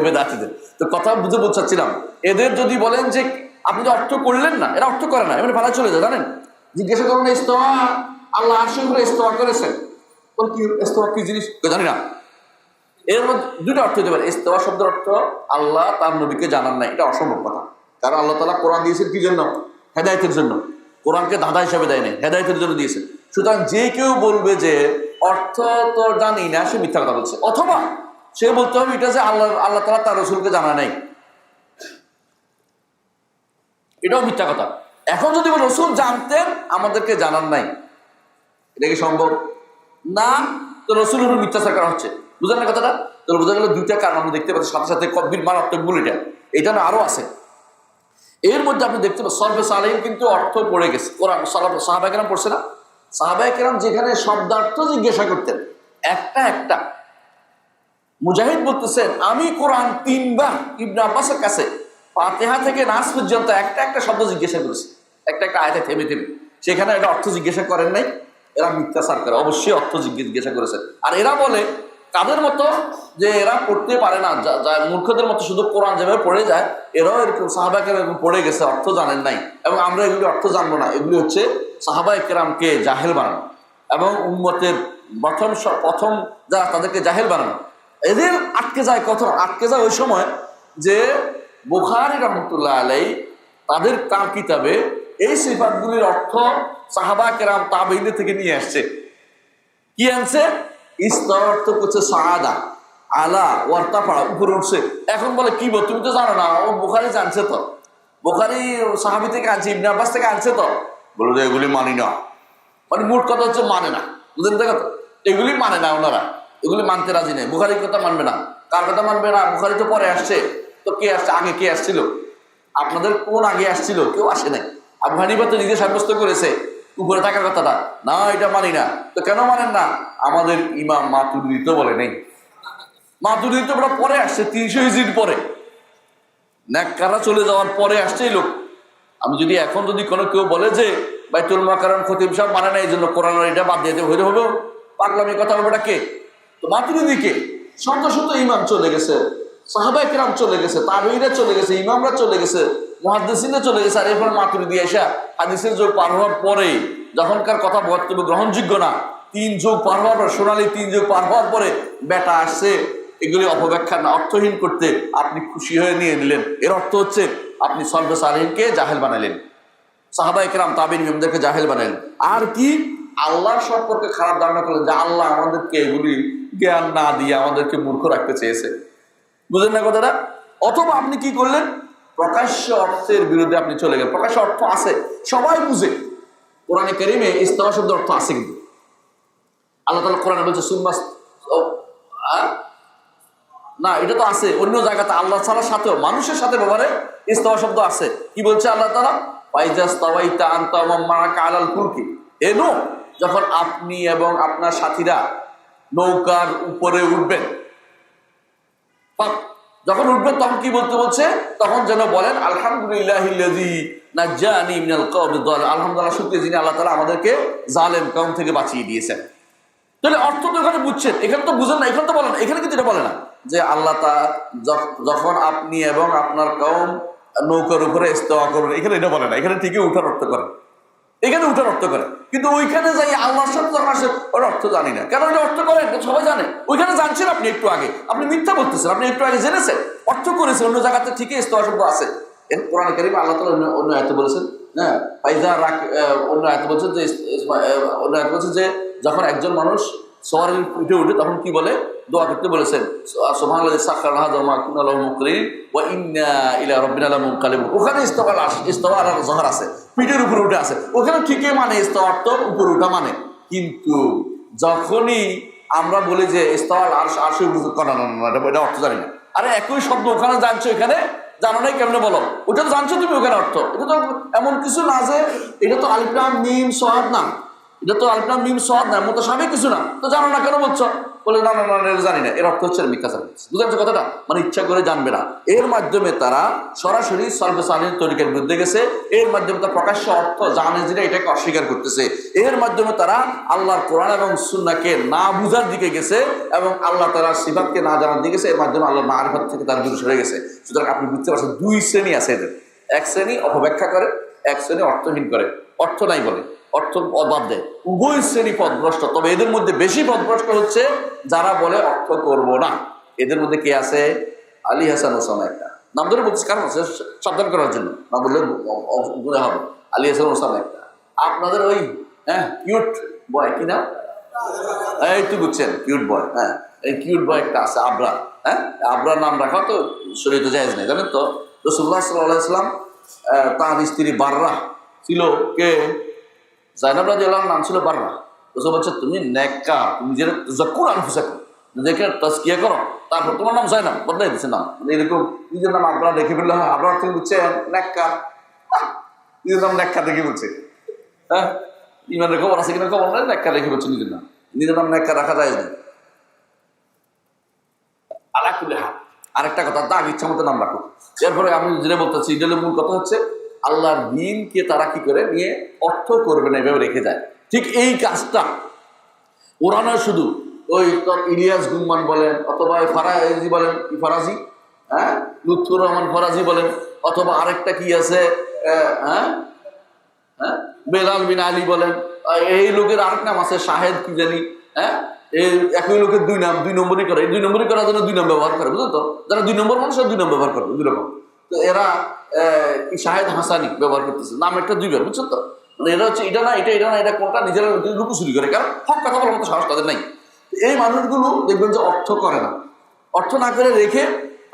বেদাতিদের তো কথা বুঝে বলছিলাম, এদের যদি বলেন যে আপনি তো অর্থ করলেন না, এরা অর্থ করে না, এমনি ভাড়া চলে যায়। জানেন, জিজ্ঞাসা করুন ইস্তওয়া, আল্লাহ আরশের উপরে ইস্তওয়া করেছেন, কি ইস্তওয়া কি জিনিস জানি না। এর মধ্যে দুটো অর্থ হতে পারে। ইস্তেওয়া শব্দের অর্থ আল্লাহ তার নবীকে জানান নাই, এটা অসম্ভব কথা। কারণ আল্লাহ তাআলা কোরআন দিয়েছেন কি জন্য? হেদায়েতের জন্য। কোরআনকে ধাঁধা হিসাবে দেয় নাই, হেদায়েতের জন্য দিয়েছেন। সুতরাং যে কেউ বলবে যে অর্থ তো জানি না, সে মিথ্যা কথা বলছে। অথবা সে বলতে হবে এটা যে আল্লাহ তাআলা তার রাসূলকে জানা নাই, এটাও মিথ্যা কথা। এখন যদি রাসূল জানতেন আমাদেরকে জানান নাই, এটা কি সম্ভব? না। তো রাসূলের উপর মিথ্যাচার করা হচ্ছে। বুঝলেন না কথাটা? তাহলে বোঝা গেল দুইটা কারণ আমরা দেখতে পাচ্ছি, সাথে সাথে কব্বির মারাত্মক ভুল এটা না আরো আছে। এর মধ্যে আপনি দেখতে পাচ্ছেন সলফে সালেহীন কিন্তু অর্থ পড়ে গেছে। কোরআন সাহাবায়ে কেরাম পড়ছে না? সাহাবায়ে কেরাম যেখানে শব্দার্থ জিজ্ঞাসা করতেন একটা একটা, মুজাহিদ বলতেছেন আমি কোরআন 3 বার ইবনে আব্বাসের কাছে ফাতিহা থেকে নাস পর্যন্ত একটা একটা শব্দ জিজ্ঞাসা করেছি, একটা একটা আয়াতে থেমে থেমে। সেখানে এটা অর্থ জিজ্ঞাসা করেন নাই। এরা মিথ্যাচার করে, অবশ্যই অর্থ জিজ্ঞাসা করেছেন। আর এরা বলে তাদের মতো যে এরা পড়তে পারে না, মূর্খদের মতো শুধু কোরআন যেভাবে পড়ে যায়, এরাও এরকম সাহাবায়ে কেরাম পড়ে গেছে, অর্থ জানেন নাই, এবং আমরা এগুলি অর্থ জানবো না। এগুলি হচ্ছে সাহাবায়ে কেরামকে জাহেল বানানো এবং উম্মতের প্রথম যারা তাদেরকে জাহেল বানানো। এদের আটকে যায় আটকে যায় ওই সময় যে বুখারী রাহমাতুল্লাহ আলাইহি তাদের তার কিতাবে এই সিফাতগুলির অর্থ সাহাবায়ে কেরাম তাবেঈনদের থেকে নিয়ে আসছে। কি আনছে? ইস্তাওয়া অর্থ করছে সাআদা, আলা ওয়ারতাফা, উপরে উঠছে। এখন বলে কি বল, তুমি তো জানো না, ও বুখারী জানছে তো, বুখারী সাহাবী থেকে আনছে, ইবনে আব্বাস থেকে আনছে তো। বলো যে এগুলি মানি না, মানে মোট কথা হচ্ছে মানে না। বুঝলেন তো কথা? এগুলি মানে না, ওনারা এগুলি মানতে রাজি নেই। বুখারীর কথা মানবে না। কার কথা মানবে না? বুখারী তো পরে আসছে, তো কে আসছে? আগে কে আসছিল? আপনাদের কোন আগে আসছিল? কেউ আসে নাই। আবু হানিফা তো নিজে সাব্যস্ত করেছে উপরে থাকার কথাটা, না এটা মানি না। তো কেন মানেন না? আমাদের ইমাম মাতুরিদি তো বলে নেই। মাতুরিদি তো ওরা পরে আসছে, 300 হিজরির পরে, নেককাররা চলে যাওয়ার পরে আসছে এই লোক। আমি যদি এখন যদি কোনো কেউ বলে যে বাইতুল মাকাররম খতিব সাহেব মানে না, এই জন্য কোরআন এটা বাদ দিয়ে হইলে হবে, পাগলামি কথা বলবেটা কে? তো মাতুরিদি কে? শত শত ইমাম চলে গেছে, সাহাবায়ে কেরাম চলে গেছে, তাবেঈরা চলে গেছে, ইমামরা চলে গেছে, মুহাদ্দিসিনরা চলে গেছে। আর এরপর মাতুরিদি এসে হাদিসের যুগ পার হওয়ার পরে, যখনকার কথা বক্তব্য গ্রহণযোগ্য না, 3 যুগ পার হওয়ার পর, সোনালী 3 যুগ পার হওয়ার পরে বেটা আসছে এগুলি অপব্যাখ্যা না অর্থহীন করতে, আপনি খুশি হয়ে নিয়ে নিলেন। এর অর্থ হচ্ছে আপনি সলফে সালেহীনকে জাহেল বানালেন, সাহাবায়ে কেরাম তাবেঈন ইমামদেরকে জাহেল বানালেন। আর কি? আল্লাহর সম্পর্কে খারাপ ধারণা করলেন যে আল্লাহ আমাদেরকে এগুলি জ্ঞান না দিয়ে আমাদেরকে মূর্খ রাখতে চেয়েছে। বুঝলেন না কথাটা? অথবা আপনি কি করলেন? প্রকাশ্য অর্থের বিরুদ্ধে আপনি চলে গেলেন। প্রকাশ্য অর্থ আছে, সবাই বুঝে। কোরআনে কারিমে ইস্তাওয়া শব্দ অর্থ আছে, কিন্তু আল্লাহ তাআলা কোরআনে বলছে সুম্মাস, না এটা তো আছে অন্য জায়গাতে, আল্লাহ তাআলার সাথেও মানুষের সাথে ব্যবহারে ইস্তাওয়া শব্দ আছে। কি বলছে আল্লাহ তাআলা? ফাইজাস্তাওয়াইতা আনতা ওয়া মান মা'আকা আলাল ফুলকি, এ নূহ, যখন আপনি এবং আপনার সাথীরা নৌকার উপরে উঠবেন, যখন উঠবেন তখন কি বলতে বলছে? তখন যেন বলেন আলহামদুলিল্লাহিল্লাযী নাজ্জানি মিনাল কওমিদ যালিম, আলহামদুলিল্লাহ, শুকরিয়া যিনি আল্লাহ তাআলা আমাদেরকে জালেম কওম থেকে বাঁচিয়ে দিয়েছেন। তাহলে অর্থ তো এখানে বুঝছেন, এখানে তো বুঝেন না, এখানে তো বলেন, এখানে কিন্তু এটা বলে না যে আল্লাহ যখন আপনি এবং আপনার কওম নৌকার উপরে ইস্তেওয়া করবেন, এখানে এটা বলে না। এখানে ঠিকই উঠার অর্থ করে, এখানে উঠার অর্থ করে, কিন্তু ওইখানে যাই আল্লাহর সাথে যখন আসে ওর অর্থ জানি না। কেন এটা অর্থ করেন সবাই জানে, ওইখানে জানছেন আপনি একটু আগে, আপনি মিথ্যা বলতেছেন, আপনি একটু আগে জেনেছেন, অর্থ করেছেন অন্য জায়গাতে, ঠিকই ইস্তেওয়া শব্দ আছে। এর কোরআন কারীমে আল্লাহ তাআলা অন্য আয়াতে বলেছেন, হ্যাঁ, অন্য আয়াতে বলছেন যে অন্য আয়াতে বলছেন যে যখন একজন মানুষ সওয়ারির উঠে উঠে তখন কি বলে? দোয়া করতে বলেছেন, সুবহানাল্লাযী সাখখারা লানা হাযা ওয়া মা কুন্না লাহু মুকরিনিন ওয়া ইন্না ইলা রাব্বিনা লামুনকালিবুন। ওখানে ইস্তাওয়া আর যহর আছে, পিঠের উপরে উঠে আছে, ওখানে ঠিকই মানে ইস্তাওয়া তো উপরে উঠা মানে। কিন্তু যখনই আমরা বলি যে ইস্তাওয়া আর আরশে করা, না এটা অর্থ জানি না। আরে একই শব্দ ওখানে জানছো, এখানে জানো নাই, কেমনে বলো? ওটা তো জানছো তুমি, ওখানে অর্থ। এটা তো এমন কিছু না যে এটা তো আলিফ লাম মিম সাদ না, এটা তো আলিফ লাম মিম সাদ না, মুতাশাবিহ কিছু না, তো জানো না কেন বলছো? বলে না না না এটা জানি না, এর অর্থ হচ্ছে মিথ্যা চাল। বুঝতে কথাটা? মানে ইচ্ছা করে জানবে না। এর মাধ্যমে তারা সরাসরি সলবে সালিন তরিকার বিরুদ্ধে গেছে। এর মাধ্যমে তারা প্রকাশ্য অর্থ জানে যেটা, এটাকে অস্বীকার করতেছে। এর মাধ্যমে তারা আল্লাহর কোরআন এবং সুন্নাহকে না বুঝার দিকে গেছে এবং আল্লাহ তাআলার সিফাতকে না জানার দিকে গেছে। এর মাধ্যমে আল্লাহর মারিফত থেকে তার দূরে সরে গেছে। সুতরাং আপনি বুঝতে পারছেন দুই শ্রেণী আছে এদের। এক শ্রেণী অপব্যাখ্যা করে, এক শ্রেণী অর্থহীন করে, অর্থ নাই বলে, অর্থ অবাদ দেয়। উভয় শ্রেণী পথভ্রষ্ট। তবে এদের মধ্যে বেশি পথভ্রষ্ট হচ্ছে যারা বলে অর্থ করব না। এদের মধ্যে কে আছে? আলী হাসান ওসামা, একটা নাম ধরে বলছি কারণ হচ্ছে সাবধান করার জন্য, না বললে গুণা হবে। আলী হাসান ওসামা একটা, আপনাদের ওই কিউট বয়, কি নাম? এই তো বুঝছেন, কিউট বয়। হ্যাঁ, এই কিউট বয় একটা আছে আবরা। হ্যাঁ, আবরার নাম রাখা তো শরীয়তে জায়েজ নেই, জানেন তো? রাসূলুল্লাহ সাল্লাল্লাহু আলাইহি ওয়াসাল্লাম তার স্ত্রী বাররা ছিল, কে? জাইনাব রাদিয়াল্লাহু আনহার নাম ছিল বাররা। রাসূল বলছে তুমি নেককার, তুমি নিজের তাযাক্কুর আনফুসাকুম, নিজেকে তাজকিয়া করো, তারপর তোমার নাম জাইনাব বদলাই দিচ্ছে নাম। এরকম নিজের নাম আবরা রেখে ফেললে হয়? আবরা তুমি বুঝছে নেককার, নিজের নাম নেককার রেখে বলছে। হ্যাঁ, ইমানের খবর আছে কিনা খবর নাই, নেককার রেখে বলছে নিজের নাম। নিজের নাম নেককার রাখা যায় না। আলাকুল্লি হাল, আরেকটা কথা, দাগ ইচ্ছা মতো নাম রাখো। এরপরে আমি যেটা বলতেছি, এটা মূল কথা হচ্ছে আল্লাহর দ্বীনকে তারা কি করে নিয়ে অর্থ করবে না, এভাবে রেখে যায়। ঠিক এই কাজটা ওরা নয়, শুধু ওই ইলিয়াস গুম্মান বলেন, অথবা ফারাজি বলেন, ফরাজি, হ্যাঁ, লুৎফুর রহমান ফরাজি বলেন, অথবা আরেকটা কি আছে, হ্যাঁ হ্যাঁ বেলাল বিন আলী বলেন, এই লোকের আরেক নাম আছে শাহেদ কি জানি। হ্যাঁ, এই একই লোকের দুই নাম, দুই নম্বরই করে। এই দুই নম্বরই করার জন্য দুই নাম ব্যবহার করে, বুঝলেন তো? যারা দুই নম্বর মানুষ দুই নাম ব্যবহার করবে, দুই রকম। তো এরা শাহেদ হাসানি ব্যবহার করতেছে, নাম একটা দুইবার, বুঝছেন তো? মানে এরা হচ্ছে এটা না এটা, এটা না এটা, কোনটা নিজেরা লুকোচুরি করে, কারণ হক কথা বলার মতো সাহস তাদের নাই। এই মানুষগুলো দেখবেন যে অর্থ করে না, অর্থ না করে রেখে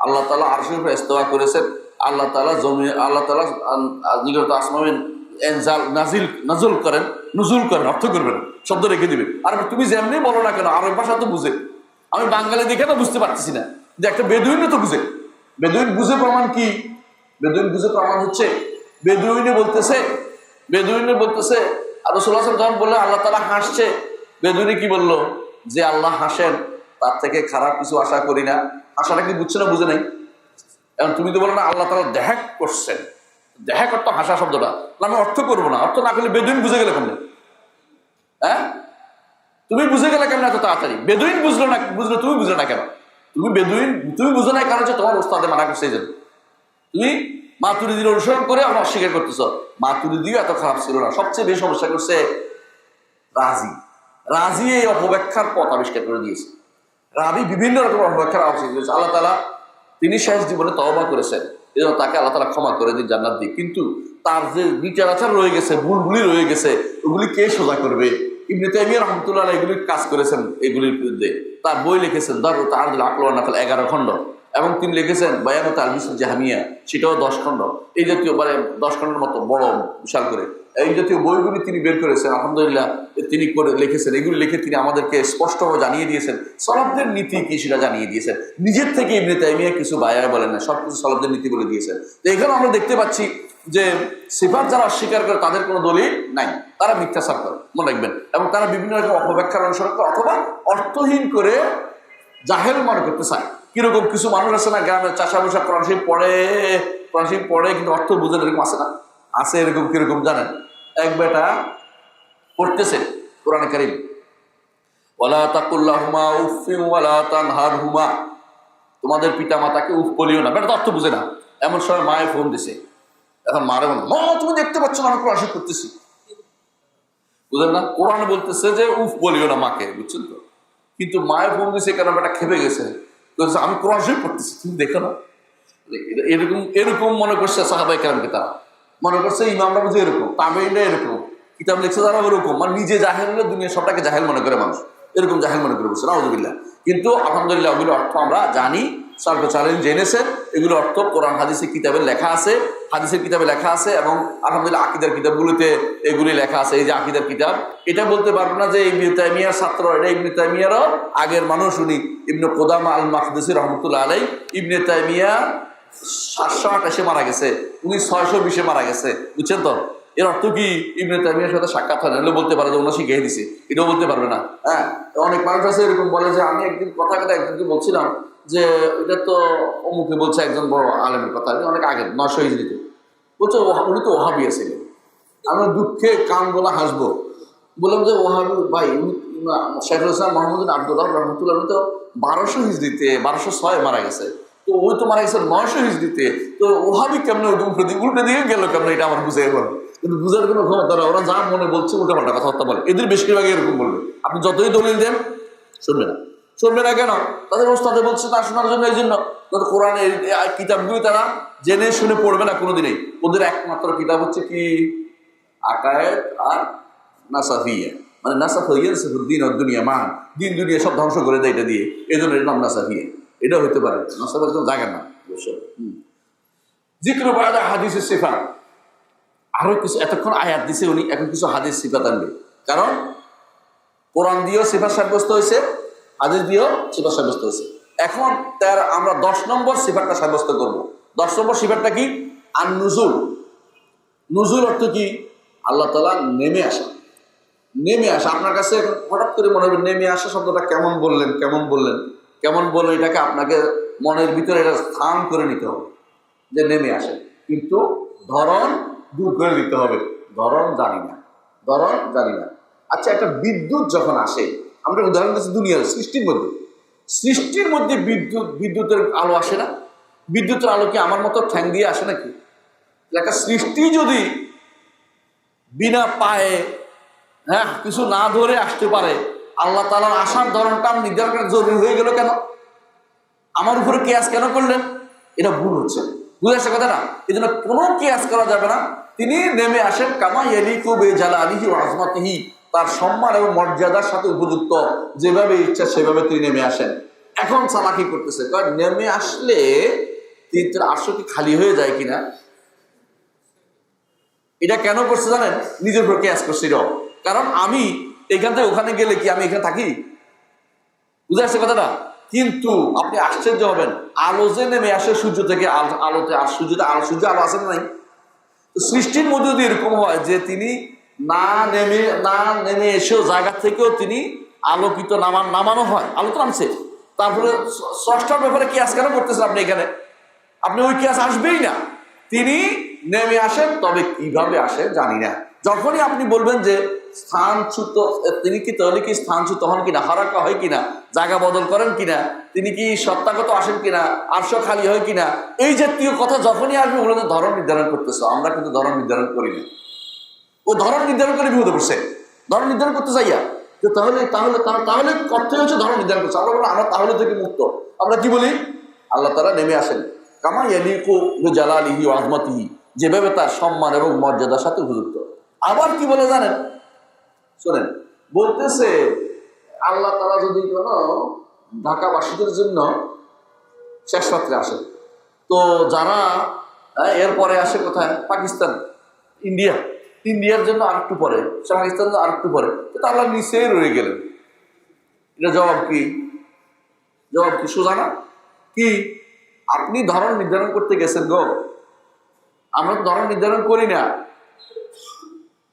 আল্লাহ তাআলা আরশের উপরে ইস্তেওয়া করেছেন। আল্লাহ তাআলা জমি, আল্লাহ তাআলা নিগত আসমানে নাজুল করেন, অর্থ করবেন, শব্দ রেখে দিবেন। আর তুমি যেমনি বলো না কেন, আরব ভাষা তো বুঝে। আমি বাঙালি দেখে তো বুঝতে পারতেছি না যে একটা বেদুইনও তো বুঝে। বেদুইন বুঝে প্রমাণ কি? বেদুইন বুঝে প্রমাণ হচ্ছে বেদুইনে বলতেছে আর রাসূলুল্লাহ সাল্লাল্লাহু আলাইহি ওয়াসাল্লাম যখন বললেন আল্লাহ তাআলা হাসছে, বেদুইনে কি বললো? যে আল্লাহ হাসেন, তার থেকে খারাপ কিছু আশা করি না। আশাটা কি বুঝছে না? বুঝে নাই। এখন তুমি তো বলো না আল্লাহ তাআলা দেখাক করছেন, দেখা করতো হাসা শব্দটা, আমি অর্থ করবো না। অর্থ না করলে বেদুইন বুঝে গেলে কেমন? হ্যাঁ, তুমি বুঝে গেলে কেমন এত তাড়াতাড়ি? বেদুইন বুঝলো না, বুঝলো, তুমি বুঝলে না কেন? তুমি বুঝো না কারণ হচ্ছে তোমার ওস্তাদে মানা করছে। এই জন্য তুমি মাতুরিদির অনুসরণ করে আমরা অস্বীকার করতেছ। মাতুরিদিও এত খারাপ ছিল না, সবচেয়ে বেশি সমস্যা করছে রাজি এই অপব্যাখ্যার পথ আবিষ্কার করে দিয়েছে। রাবি বিভিন্ন রকম অপব্যাখ্যার আবিষ্কার করেছে। আল্লাহ তাআলা তিনি শেষ জীবনে তওবা করেছেন, এজন্য তাকে আল্লাহ তাআলা ক্ষমা করে দিন, জান্নাত দিন। কিন্তু তার যে বিচার আচার রয়ে গেছে, ভুলগুলি রয়ে গেছে, ওগুলি কে সোজা করবে? ইবনে তাইমিয়া রাহমাতুল্লাহ আলাইহি এগুলি কাজ করেছেন, এগুলির বিরুদ্ধে তার বই লিখেছেন, দারুত আরদুল আকল ওয়ান নাকল, 11 খণ্ড। এবং তিনি লিখেছেন বায়ান তালবিস জাহামিয়া, সেটাও 10 খণ্ড, এই জাতীয় মানে 10 খণ্ডের মতো বড় বিশাল করে এই জাতীয় বইগুলি তিনি বের করেছেন। আলহামদুলিল্লাহ তিনি করে লিখেছেন, এগুলি লিখে তিনি আমাদেরকে স্পষ্টভাবে জানিয়ে দিয়েছেন সলাফদের নীতি কি সেটা জানিয়ে দিয়েছেন। নিজের থেকে ইবনে তাইমিয়া কিছু বায়ায় বলেন না, সব কিছু সলাফদের নীতি বলে দিয়েছেন। তো এখানে আমরা দেখতে পাচ্ছি যে সিফাত যারা অস্বীকার করে তাদের কোনো দলিল নাই, তারা মিথ্যাচার করে, মনে রাখবেন। এবং তারা বিভিন্ন রকম অপব্যাখ্যার অনুসরণ করে অথবা অর্থহীন করে জাহেল মনে করতে চায়। কিরকম কিছু মানুষ আছে না গ্রামের চাষা বসা কোরআন শরীফ পড়ে কিন্তু অর্থ বুঝেন, এরকম আছে না? আছে এরকম। কিরকম জানেন? এক বেটা পড়তেছে কোরআনে কারীম, ওয়ালা তাকুল্লাহুমা উফফিন ওয়ালা তানহারহুমা, তোমাদের পিতা মাতাকে উফ বলিও না। বেটা তো অর্থ বুঝে না। এমন সময় মায়ের ফোন দিছে, এখন মারে বলতো মা তুমি দেখতে পাচ্ছ না আমি কোরআন শরীফ করতেছি, বুঝলেন না? কোরআন বলতেছে যে উফ বলিও না মাকে, বুঝছেন তো? কিন্তু মায়ের ফোন দিছে কেন? বেটা খেপে গেছে, আমি কোরআন শরীফ পড়তেছি, তুমি দেখো না। এরকম এরকম মনে করছে সাহাবায়ে কেরামকে, তারা মনে করছে ইমামরা বুঝে এরকম, তাবেঈনরা এরকম, কিতাব লিখছে তারা ওরকম, মানে নিজে জাহেল হলে দুনিয়া সবটাকে জাহেল মনে করে মানুষ, এরকম জাহেল মনে করে বলছে নাউযুবিল্লাহ। কিন্তু আলহামদুলিল্লাহ ওগুলো অর্থ আমরা জানি, সার্বচালেন জেনেছেন, এগুলো অর্থ কোরআন হাদিসের কিতাবে লেখা আছে, হাদিসের কিতাবে লেখা আছে, এবং আলহামদুলিল্লাহ আকীদার কিতাবগুলোতে এগুলি লেখা আছে। এই যে আকীদার কিতাব, এটা বলতে পারবো না যে ইবনে তাইমিয়ার ছাত্র, এটা ইবনে তাইমিয়ারও আগের মানুষ, উনি ইবনে কুদামা আল মাকদিসি রাহমাতুল্লাহ আলাইহি। ইবনে তাইমিয়া 728 মারা গেছে, উনি 620 মারা গেছে, বুঝছেন তো? এর অর্থ কি ইবনে তাইমিয়ার সাথে সাক্ষাৎ হয় না বলতে পারে যে উনি শিখিয়ে দিছে, এটাও বলতে পারবে না। হ্যাঁ, অনেক মানুষ আছে এরকম বলে যে আমি একদিন কথা একজনকে বলছিলাম যে এটা তো অমুকে বলছে, একজন বড় আলেমের কথা, অনেক আগে 900 হিজরিতে, বলছে উনি তো ওহাবি ছিলেন। আমি দুঃখে কান গোলা হাসবো, বললাম যে ওহাবি ভাই, শেখুল ইসলাম মোহাম্মদ আব্দুল্লাহ রহমতুল্লাহ তো 1200 হিজরিতে 1206 মারা গেছে, তো ওই তো মারা গেছে 900 হিজরিতে, তো ওহাবি কেমনে উল্টে দিকে গেল কেমন, এটা আমার বুঝে গেল। কিন্তু বুঝার কোনো ক্ষমতা না, ওরা যা মনে বলছে উল্টাপাল্টা কথাবার্তা বলে, এদের বেশিরভাগ এরকম বলবে। আপনি যতই দলিল দেন শুনবে না, শুনবে না কেন? তাদের ওস্তাদে বলছে তা শোনার জন্য, এই জন্য কোরআনের কিতাবগুলি তারা জেনে শুনে পড়বে না কোনোদিনই। ওদের একমাত্র কিতাব হচ্ছে কি আকায়েদ আর নাসাফিয়া, মানে নাসাফিয়া দিন আর দুনিয়া, মান দিন দুনিয়া সব ধ্বংস করে দেয় এটা দিয়ে, এই জন্য এর নাম নাসাফিয়া। এটাও হতে পারে, নাসাফের কোনো জায়গা না অবশ্য। যিকরু বা'দা হাদিসের সিফাত, আরো কিছু এতক্ষণ আয়াত দিছে উনি, এখন কিছু হাদিস সিফাত আনবে, কারণ কোরআন দিয়েও সিফাত সাব্যস্ত হয়েছে, হাদিস দিয়েও সিফাত সাব্যস্ত হয়েছে। এখন তার আমরা 10 নম্বর সিফাতটা সাব্যস্ত করব। 10 নম্বর সিফাতটা কি? আন নুজুল। নুজুল অর্থ কি? আল্লাহ তাআলা নেমে আসা। নেমে আসা আপনার কাছে হঠাৎ করে মনে হবে নেমে আসা শব্দটা কেমন বললেন, এটাকে আপনাকে মনের ভিতরে এটা স্থান করে নিতে হবে যে নেমে আসে, কিন্তু ধরন দূর করে দিতে হবে। ধরন জানি না। আচ্ছা, একটা বিদ্যুৎ যখন আসে, আমরা উদাহরণ দিচ্ছি দুনিয়ার সৃষ্টির মধ্যে বিদ্যুতের আলো আসে না? বিদ্যুতের আলো কি আমার মতো ঠ্যাং দিয়ে আসে নাকি? একটা সৃষ্টি যদি বিনা পায়ে, হ্যাঁ, কিছু না ধরে আসতে পারে, আল্লাহ তাআলার আসার ধরনটা নির্ধারণ করা জরুরি হয়ে গেল কেন? আমার উপরে কিয়াস কেন করলেন? এটা ভুল হচ্ছে, বুঝে আসছে কথা না? এই জন্য কোনো কিয়াস করা যাবে না। তিনি নেমে আসেন কামা ইয়ালিকু বিজালালিহি ওয়া আযমাতিহি, তার সম্মান এবং মর্যাদার সাথে উপযুক্ত, যেভাবে ইচ্ছা সেভাবে তিনি নেমে আসেন। এখন চালাকি করতেছে, কারণ নেমে আসলে তিনটার আসল কি খালি হয়ে যায় কিনা, এটা কেন করছে জানেন? নিজের উপর কিয়াস করছে। কারণ আমি এখান থেকে ওখানে গেলে কি আমি এখানে থাকি? বুঝে আসছে কথাটা? কিন্তু আপনি আশ্চর্য হবেন, আলো যে নেমে আসে সূর্য থেকে, আলোতে আর সূর্য আলো আসে না নাই? সৃষ্টির মধ্যে যদি এরকম হয় যে তিনি না নেমে এসেও জায়গা থেকেও তিনি আলোকিত নামানো হয়, আলো তো নামছে, তারপরে স্রষ্টার ব্যাপারে কিয়াস কেন করতেছেন আপনি এখানে? আপনি ওই কিয়াস আসবেই না। তিনি নেমে আসেন, তবে কিভাবে আসেন জানি না। যখনই আপনি বলবেন যে স্থানচ্যুত, তিনি কি তাহলে কি স্থানচ্যুত হন কিনা, হারাকা হয় কিনা, জায়গা বদল করেন কিনা, তিনি কি সত্তাগত আসেন কিনা, আরশ খালি হয় কিনা, এই জাতীয় কথা যখনই আসবে বলে ধরন নির্ধারণ করতেছ। আমরা কিন্তু ধরন নির্ধারণ করি না। ও ধরন নির্ধারণ করে বিপদে পড়ছে। ধরন নির্ধারণ করতে চাইয়া যে তাহলে কথাই হচ্ছে ধরন নির্ধারণ করছে। আমরা তাহলে থেকে মুক্ত। আমরা কি বলি? আল্লাহ তাআলা নেমে আসেন কামা ইয়ালিকু বিজালালিহি ওয়া আযমাতিহি, যেভাবে তার সম্মান এবং মর্যাদার সাথে উপযুক্ত। আবার কি বলে জানেন? শোনেন, বলতেছে আল্লাহ তাআলা যদি কোনো ঢাকাবাসীদের জন্য শেষ রাত্রে আসে। তো যারা এরপরে আসে কোথায়? পাকিস্তান, ইন্ডিয়া। ইন্ডিয়ার জন্য আরেকটু পরে, পাকিস্তান আরেকটু পরে, তো আল্লাহ নিচেই রয়ে গেলেন। এটা জবাব কি? জবাব কি? সোজা না কি? আপনি ধরন নির্ধারণ করতে গেছেন গো, আমরা তো ধরন নির্ধারণ করি না।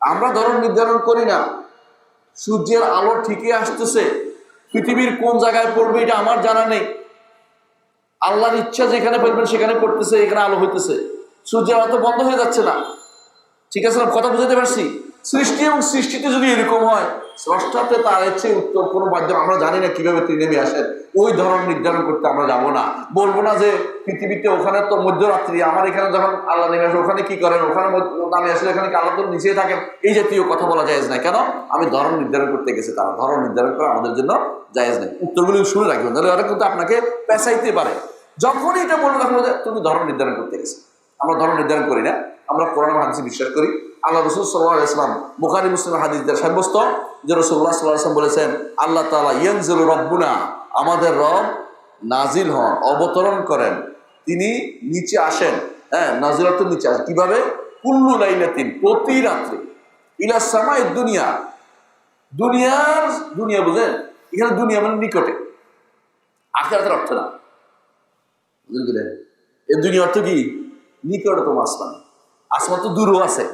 আমরা ধরন নির্ধারণ করি না। সূর্যের আলো ঠিকই আসতেছে, পৃথিবীর কোন জায়গায় পড়বে এটা আমার জানা নেই। আল্লাহর ইচ্ছা যেখানে ফেলবেন সেখানে পড়তেছে, এখানে আলো হইতেছে। সূর্যের আলো তো বন্ধ হয়ে যাচ্ছে না। ঠিক আছে, কথা বুঝাতে পারছি? সৃষ্টি এবং সৃষ্টিতে যদি এরকম হয়, স্রষ্টাতে তার ইচ্ছে উত্তম কোনো মাধ্যম আমরা জানি না কিভাবে তিনি নেমে আসেন, ওই ধরন নির্ধারণ করতে আমরা যাবো না। বলবো না যে পৃথিবীতে ওখানে তো মধ্যরাত্রি, আমার এখানে যখন আল্লাহ নেমে আসে ওখানে কি করেন, ওখানে নামে আসলে এখানে কি আল্লাহ তো নিচেই থাকেন, এই জাতীয় কথা বলা জায়েজ নাই। কেন? আমি ধরন নির্ধারণ করতে গেছি, তারা ধরন নির্ধারণ করা আমাদের জন্য জায়েজ নেই। উত্তরগুলি শুনে রাখবেন, তাহলে ওরা কিন্তু আপনাকে পেঁচাইতে পারে। যখনই এটা বলে রাখলো যে তুমি ধরন নির্ধারণ করতে গেছো, আমরা ধরন নির্ধারণ করি না। আমরা কোরআন হাদিসে বিশ্বাস করি। আল্লাহ রসুল সাল্লাল্লাহু আলাইহি ওয়াসাল্লাম বুখারী মুসলিম হাদিস দ্বারা সাব্যস্ত যে রাসূলুল্লাহ সাল্লাল্লাহু আলাইহি ওয়াসাল্লাম বলেছেন, আল্লাহ তাআলা ইয়ানজিলু রাব্বুনা, আমাদের রব নাজিল হন, অবতরণ করেন, তিনি নিচে আসেন। হ্যাঁ, নাজিল অর্থ নিচে আসেন। কিভাবে? কুল্লু লাইলাতিন, প্রতি রাত্রে, ইলা সামাই দুনিয়া, দুনিয়ার, দুনিয়া বুঝেন, এখানে দুনিয়া মানে নিকটে, আখিরাতের অর্থ না। বুঝলেন? এই দুনিয়া অর্থ কি? নিকটতম আসমানে। আসমান তো দূরও আছে,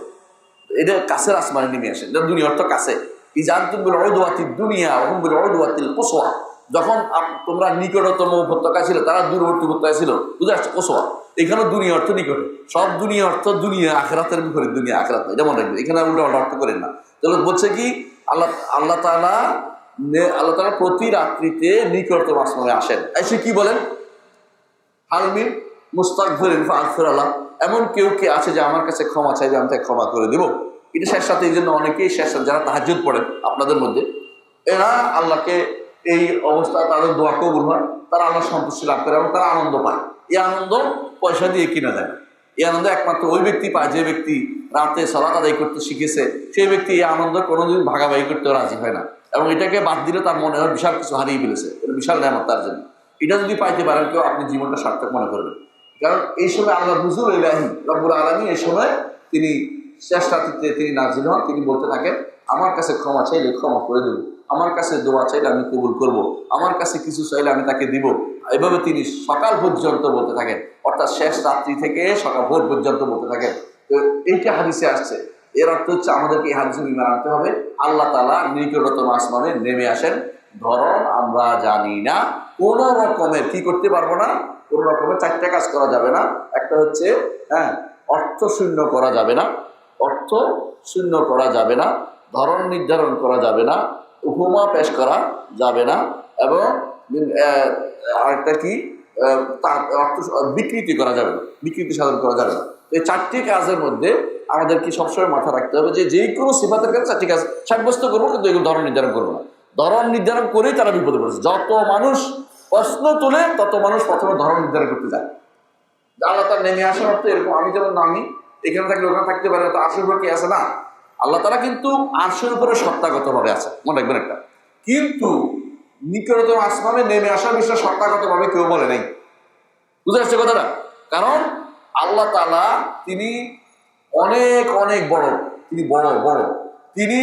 এটা কাছের আসমানে নেমে আসে, এটা দুনিয়া অর্থ কাছে। ইজানতুম বিল উদওয়াতিদ দুনিয়া ওয়া হুম বিল উদওয়াতিল কুসওয়া, যখন তোমরা নিকটতম উপত্যকা ছিল, তারা দূরবর্তী উপত্যকা ছিল, বুঝে আসছে? কুসওয়া, এখানে দুনিয়া অর্থ নিকটে। সব দুনিয়া অর্থ দুনিয়া, আখিরাতের বিপরীত দুনিয়া, আখিরাত না, এটা মনে রাখবেন। এখানে উল্টা অর্থ করেন না। তাহলে বলছে কি, আল্লাহ তাআলা প্রতি রাত্রিতে নিকটতম আসমানে আসেন, এসে কি বলেন? হালমিন মুস্তাগফিরিন ফাগফির লাহ, এমন কেউ কে আছে যে আমার কাছে ক্ষমা চাইবে, আমি তাকে ক্ষমা করে দেব। এটা শেষ রাতে, এই জন্য অনেকেই শেষ রাত, যারা তাহাজ্জুদ পড়েন আপনাদের মধ্যে, এরা আল্লাহকে এই অবস্থা, তাদের দোয়া কবুল হয়, তারা আল্লাহ সন্তুষ্টি লাভ করে এবং তারা আনন্দ পায়। এই আনন্দ পয়সা দিয়ে কিনা যায় না। এই আনন্দ একমাত্র ওই ব্যক্তি পায় যে ব্যক্তি রাতে সালাত আদায় করতে শিখেছে। সেই ব্যক্তি এই আনন্দ কোনোদিন ভাগাভাগি করতেও রাজি হয় না, এবং এটাকে বাদ দিলে তার মনে হয় বিশাল কিছু হারিয়ে ফেলেছে। এটা বিশাল নেয়ামত তার জন্য। এটা যদি পাইতে পারেন কেউ, আপনি জীবনটা সার্থক মনে করবেন। কারণ এই সময় আল্লাহ হুজুর ইলাহি রব্বুল আলামিন, এই সময় তিনি শেষ রাত্রিতে তিনি নাজিল হন, তিনি বলতে থাকেন, আমার কাছে ক্ষমা চাইলে ক্ষমা করে দেব, আমার কাছে দোয়া চাইলে আমি কবুল করব, আমার কাছে কিছু চাইলে আমি তাকে দিব। এভাবে তিনি সকাল পর্যন্ত বলতে থাকেন, অর্থাৎ শেষ রাত্রি থেকে সকাল ভোর পর্যন্ত বলতে থাকেন। তো এইটা হাদিসে আসছে। এর অর্থ হচ্ছে আমাদেরকে এই হাদিসে বিমান আনতে হবে, আল্লাহ তাআলা নিকটতম আসমানে নেমে আসেন, ধরন আমরা জানি না। কোন রকমের কি করতে পারবো না, কোন রকমের চারটা কাজ করা যাবে না। একটা হচ্ছে, অর্থ শূন্য করা যাবে না, অর্থ শূন্য করা যাবে না, ধরন নির্ধারণ করা যাবে না, উপমা পেশ করা যাবে না, এবং আরেকটা কি, অর্থ বিকৃতি করা যাবে না, বিকৃতি সাধন করা যাবে না। এই চারটি কাজের মধ্যে আমাদেরকে সবসময় মাথা রাখতে হবে যে যে কোনো সিফাতের কাছে চারটি কাজ সাব্যস্ত করবো, কিন্তু এগুলো ধরন নির্ধারণ করবো না। ধরন নির্ধারণ করেই তারা বিপদে পড়েছে। যত মানুষ প্রশ্ন তোলে তত মানুষ প্রথমে ধরন নির্ধারণ করতে যায়। আল্লাহ তার নেমে আসার অর্থ এরকম, আমি যেমন নামি এখানে থাকলে ওখানে থাকতে পারে, তো আরশের উপর কি আছে না? আল্লাহ তাআলা কিন্তু আরশের উপরে সত্তাগত ভাবে আছে, মনে রাখবেন একটা। কিন্তু নিকটতম আসমানে নেমে আসার বিষয়ে সত্তাগত ভাবে কেউ বলে নাই। বুঝতে পারছে কথাটা? কারণ আল্লাহ তাআলা তিনি অনেক অনেক বড়, তিনি বড় বড়, তিনি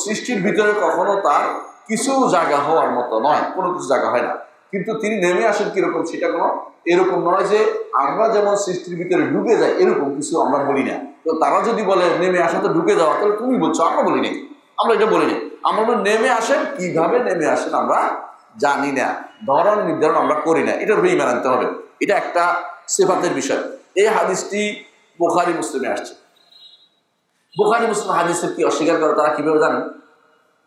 সৃষ্টির ভিতরে কখনো তার কিছু জায়গা হওয়ার মতো নয়, কোনো কিছু জায়গা হয় না। কিন্তু তিনি নেমে আসেন কিরকম, সেটা কোনো এরকম নয় যে আমরা যেমন সৃষ্টির ভিতরে ঢুকে যাই, এরকম কিছু আমরা বলি না। তো তারা যদি বলে নেমে আসা তো ঢুকে যাওয়া, তাহলে তুমি বলছো, আমরা বলি নাই, আমরা এটা বলি নাই। আমরা নেমে আসেন, কিভাবে নেমে আসেন আমরা জানি না, ধরন নির্ধারণ আমরা করি না। এটা বেঈমান আনতে হবে, এটা একটা সিফাতের বিষয়। এই হাদিসটি বুখারী মুসলিমে আসছে। বুখারী মুসলিম হাদিসের কি অস্বীকার করে তারা কিভাবে জানেন?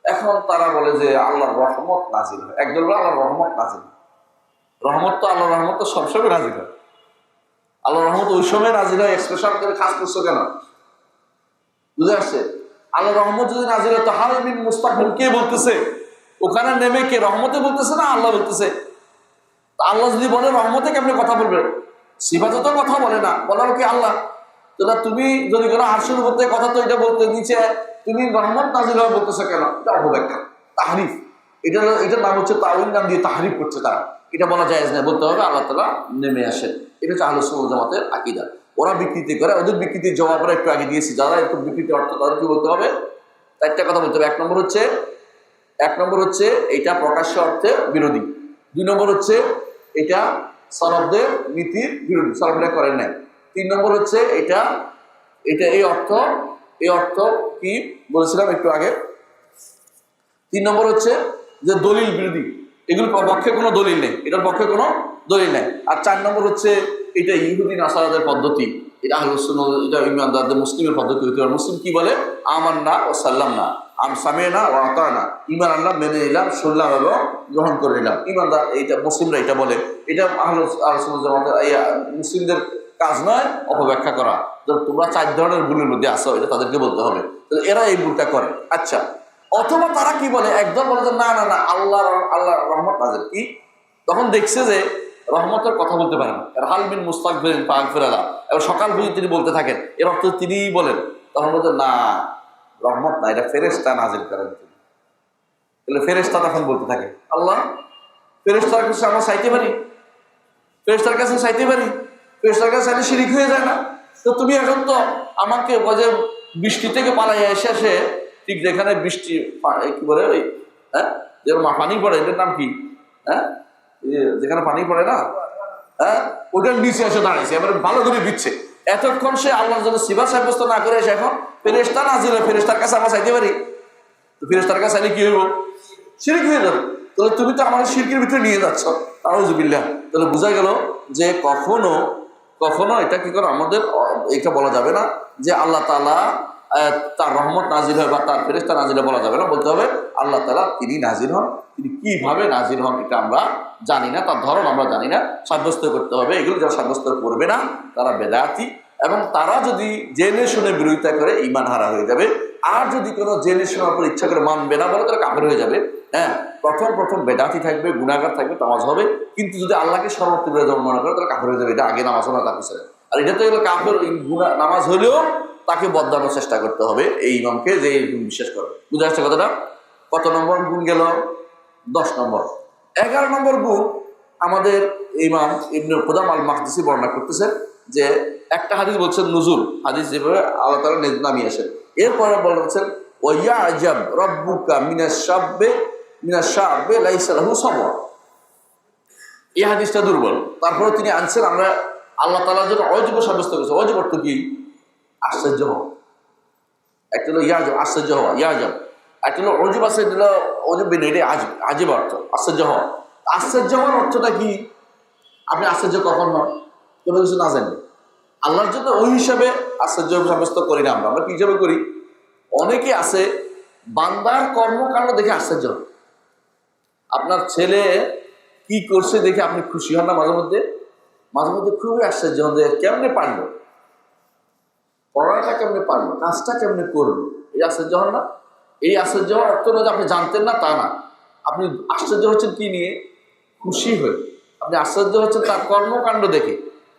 এখন তারা বলে যে আল্লাহর রহমত নাজিল হয়। একজন বলে আল্লাহর রহমত নাজিল হয়। রহমত তো আল্লাহর রহমত তো সবসময় নাজিল হয়। আল্লাহর রহমত ওই সময় নাজিল হয়, স্পেশাল করে খাস করছো কেন? বুঝে আসছে? আল্লাহর রহমত যদি নাজিল হয়, তো হালমিন মুস্তাগফির কে বলতেছে? ওখানে নেমে কে রহমতে বলতেছে না আল্লাহ বলতেছে? আল্লাহ যদি বলে রহমতে কেমনে কথা বলবে? সিফাতে তো কথা বলে না, বলার কি আল্লাহ? তাহলে তুমি যদি কোনো আরশের উপর থেকে কথা তো এটা বলতে নিচে, তুমি রহমত নাজিল বলতেছো কেন? এটা অপব্যাখ্যা, তাহরিফ। এটার নাম হচ্ছে তাউইল, নাম দিয়ে তাহরিফ করছে তারা। এটা বলা যায় না, বলতে হবে আল্লাহ তাআলা নেমে আসেন। এটা হচ্ছে আহলুস সুন্নাহ ওয়াল জামাতের আকীদা। ওরা বিকৃতি করে, ওদের বিকৃতির জবাব আমরা একটু আগে দিয়েছি। যারা একটু বিকৃতি অর্থ, তাদের কি বলতে হবে? চারটা কথা বলতে হবে। এক নম্বর হচ্ছে এটা প্রকাশ্য অর্থে বিরোধী। 2 নম্বর হচ্ছে এটা সলফদের নীতির বিরোধী, সলফরা করেন নাই। 3 নম্বর হচ্ছে এটা এই অর্থ কি বলেছিলাম একটু আগে। 3 নম্বর হচ্ছে যে দলিল বিরোধী, এগুলোর পক্ষে কোনো দলিল নেই, এটার পক্ষে কোনো দলিল নেই। আর 4 নম্বর হচ্ছে এটা ইহুদি নাসারাদের পদ্ধতি, এটা আহলুস সুন্নাহ, এটা ইমানদারদের মুসলিমের পদ্ধতি হতে পারে। মুসলিম কি বলে? আমান্না ও সাল্লামনা, সামি'না ওয়া আতা'না, ঈমান আনলাম, মেনে নিলাম, শুনলাম এবং গ্রহণ করে নিলাম। ইমানদার এইটা, মুসলিমরা এটা বলে। এটা আহলুস সুন্নাহ জামাতের মুসলিমদের কাজ নয় অপব্যাখ্যা করা। তোমরা 4 ধরনের ভুলের মধ্যে আসো, এটা তাদেরকে বলতে হবে। এরা এই ভুলটা করে। আচ্ছা, অথবা তারা কি বলে, একদম বলে যে না না না, আল্লাহ রহমত নাযিল। কি? তখন দেখছে যে রহমতের কথা বলতে পারে না, হাল মিন মুস্তাগফিরিন ফাগফিরালা, এবং সকাল বুঝে তিনি বলতে থাকেন, এর অর্থ তিনিই বলেন। তখন বলতে না, রহমত না, এটা ফেরেশতা নাযিল করেন তিনি। তাহলে ফেরেশতা তখন বলতে থাকে, আল্লাহ ফেরেশতার কাছে আমরা চাইতে পারি, ফেরেশতার কাছে চাইতে পারি, ফেরেশতার কাছে চাইলে শিরিক হয়ে যায় না? তো তুমি এখন তো আমাকে যে বৃষ্টি থেকে পালাইয়া এসে ঠিক যেখানে বৃষ্টি কি বলে ওই, হ্যাঁ, যেরকম পানি পড়ে, এটার নাম কি, হ্যাঁ, যেখানে পানি পড়ে না, হ্যাঁ, ওটার নিচে এসে দাঁড়িয়েছে, এবার ভালো করে দিচ্ছে। এতক্ষণ সে আল্লাহর জন্য সিফাত সাব্যস্ত না করে এসে এখন ফেরেশতা নাযিল, ফেরেশতার কাছে আমরা চাইতে পারি। তো ফেরেশতার কাছে চাইলে কি হইব? শিরক হয়ে যাবে। তাহলে তুমি তো আমাদের শিরকের ভিতরে নিয়ে যাচ্ছ। আউযুবিল্লাহ। তাহলে বোঝা গেল যে কখনো এটা কি করে, আমাদের এটা বলা যাবে না যে আল্লাহ তাআলা তার রহমত নাজিল হয় বা তার ফেরেশতা নাজিল হয়, বলা যাবে না। বলতে হবে আল্লাহ তাআলা তিনি নাজিল হন, তিনি কিভাবে নাজিল হন এটা আমরা জানি না, তার ধরন আমরা জানি না, সাব্যস্ত করতে হবে। এগুলো যারা সাব্যস্ত করবে না তারা বেদাতি, এবং তারা যদি জেনে শুনে বিরোধিতা করে ঈমান হারা হয়ে যাবে। আর যদি কোনো জেনে শোনার পর ইচ্ছা করে মানবে না বলে, তারা কাফের হয়ে যাবে। হ্যাঁ, প্রথম বেদাতি থাকবে, গুনাহগার থাকবে, নামাজ হবে। কিন্তু যদি আল্লাহকে সর্বোচ্চ বিরাজমান মনে করে, তারা কাফের হয়ে যাবে। এটা আগে নামাজ হবে না, তার পিছনে। আর এটা তো এগুলো কাফের, নামাজ হলেও তাকে বদলানোর চেষ্টা করতে হবে এই ইমামকে, যে বিশ্বাস করে। বুঝা যাচ্ছে কথাটা? কত নম্বর গুণ গেল? 10 নম্বর। 11 নম্বর গুণ আমাদের ইমাম ইবনে কুদাম আল মাকদিসি বর্ণনা করতেছেন যে একটা হাদিস বলছেন নুজুল হাদিস, যেভাবে আল্লাহ তাআলা নামিয়ে আসেন। এরপরে বলছেন ওয়া আজাব রাব্বুকা মিনাশ শাব্বে লাইসা লাহু সাবওয়া। এই হাদিসটা দুর্বল। তারপরে তিনি আনছেন, আমরা আল্লাহ তাআলার জন্য অযোগ্য সাব্যস্ত করেছে। অযোগ্য অর্থ কি? আশ্চর্য হওয়া। একটা হলো ইয়াজব, আশ্চর্য হওয়া, ইয়াজব। একটা হলো অজুব আছে, এটা হলো অজুব বিন, এটা আজীব অর্থ, আশ্চর্য হওয়া। আশ্চর্য হওয়ার অর্থটা কি? আপনি আশ্চর্য কখন হন? কোনো কিছু না জানি। আল্লাহর জন্য ওই হিসাবে আশ্চর্য সাব্যস্ত করি না আমরা। আমরা কি হিসাবে করি? অনেকে আছে বান্দার কর্মকাণ্ড দেখে আশ্চর্য হন। আপনার ছেলে কি করছে দেখে আপনি খুশি হন না? মাঝে মধ্যে খুবই আশ্চর্য হন যে কেমনে পারলো, পড়াটা কেমনে পারলো, কাজটা কেমনে করলো, এই আশ্চর্য হন না? এই আশ্চর্য হওয়ার অর্থ নয় যে আপনি জানতেন না, তা না। আপনি আশ্চর্য হচ্ছেন কি নিয়ে? খুশি হয়ে। আপনি আশ্চর্য হচ্ছেন তার কর্মকাণ্ড দেখে।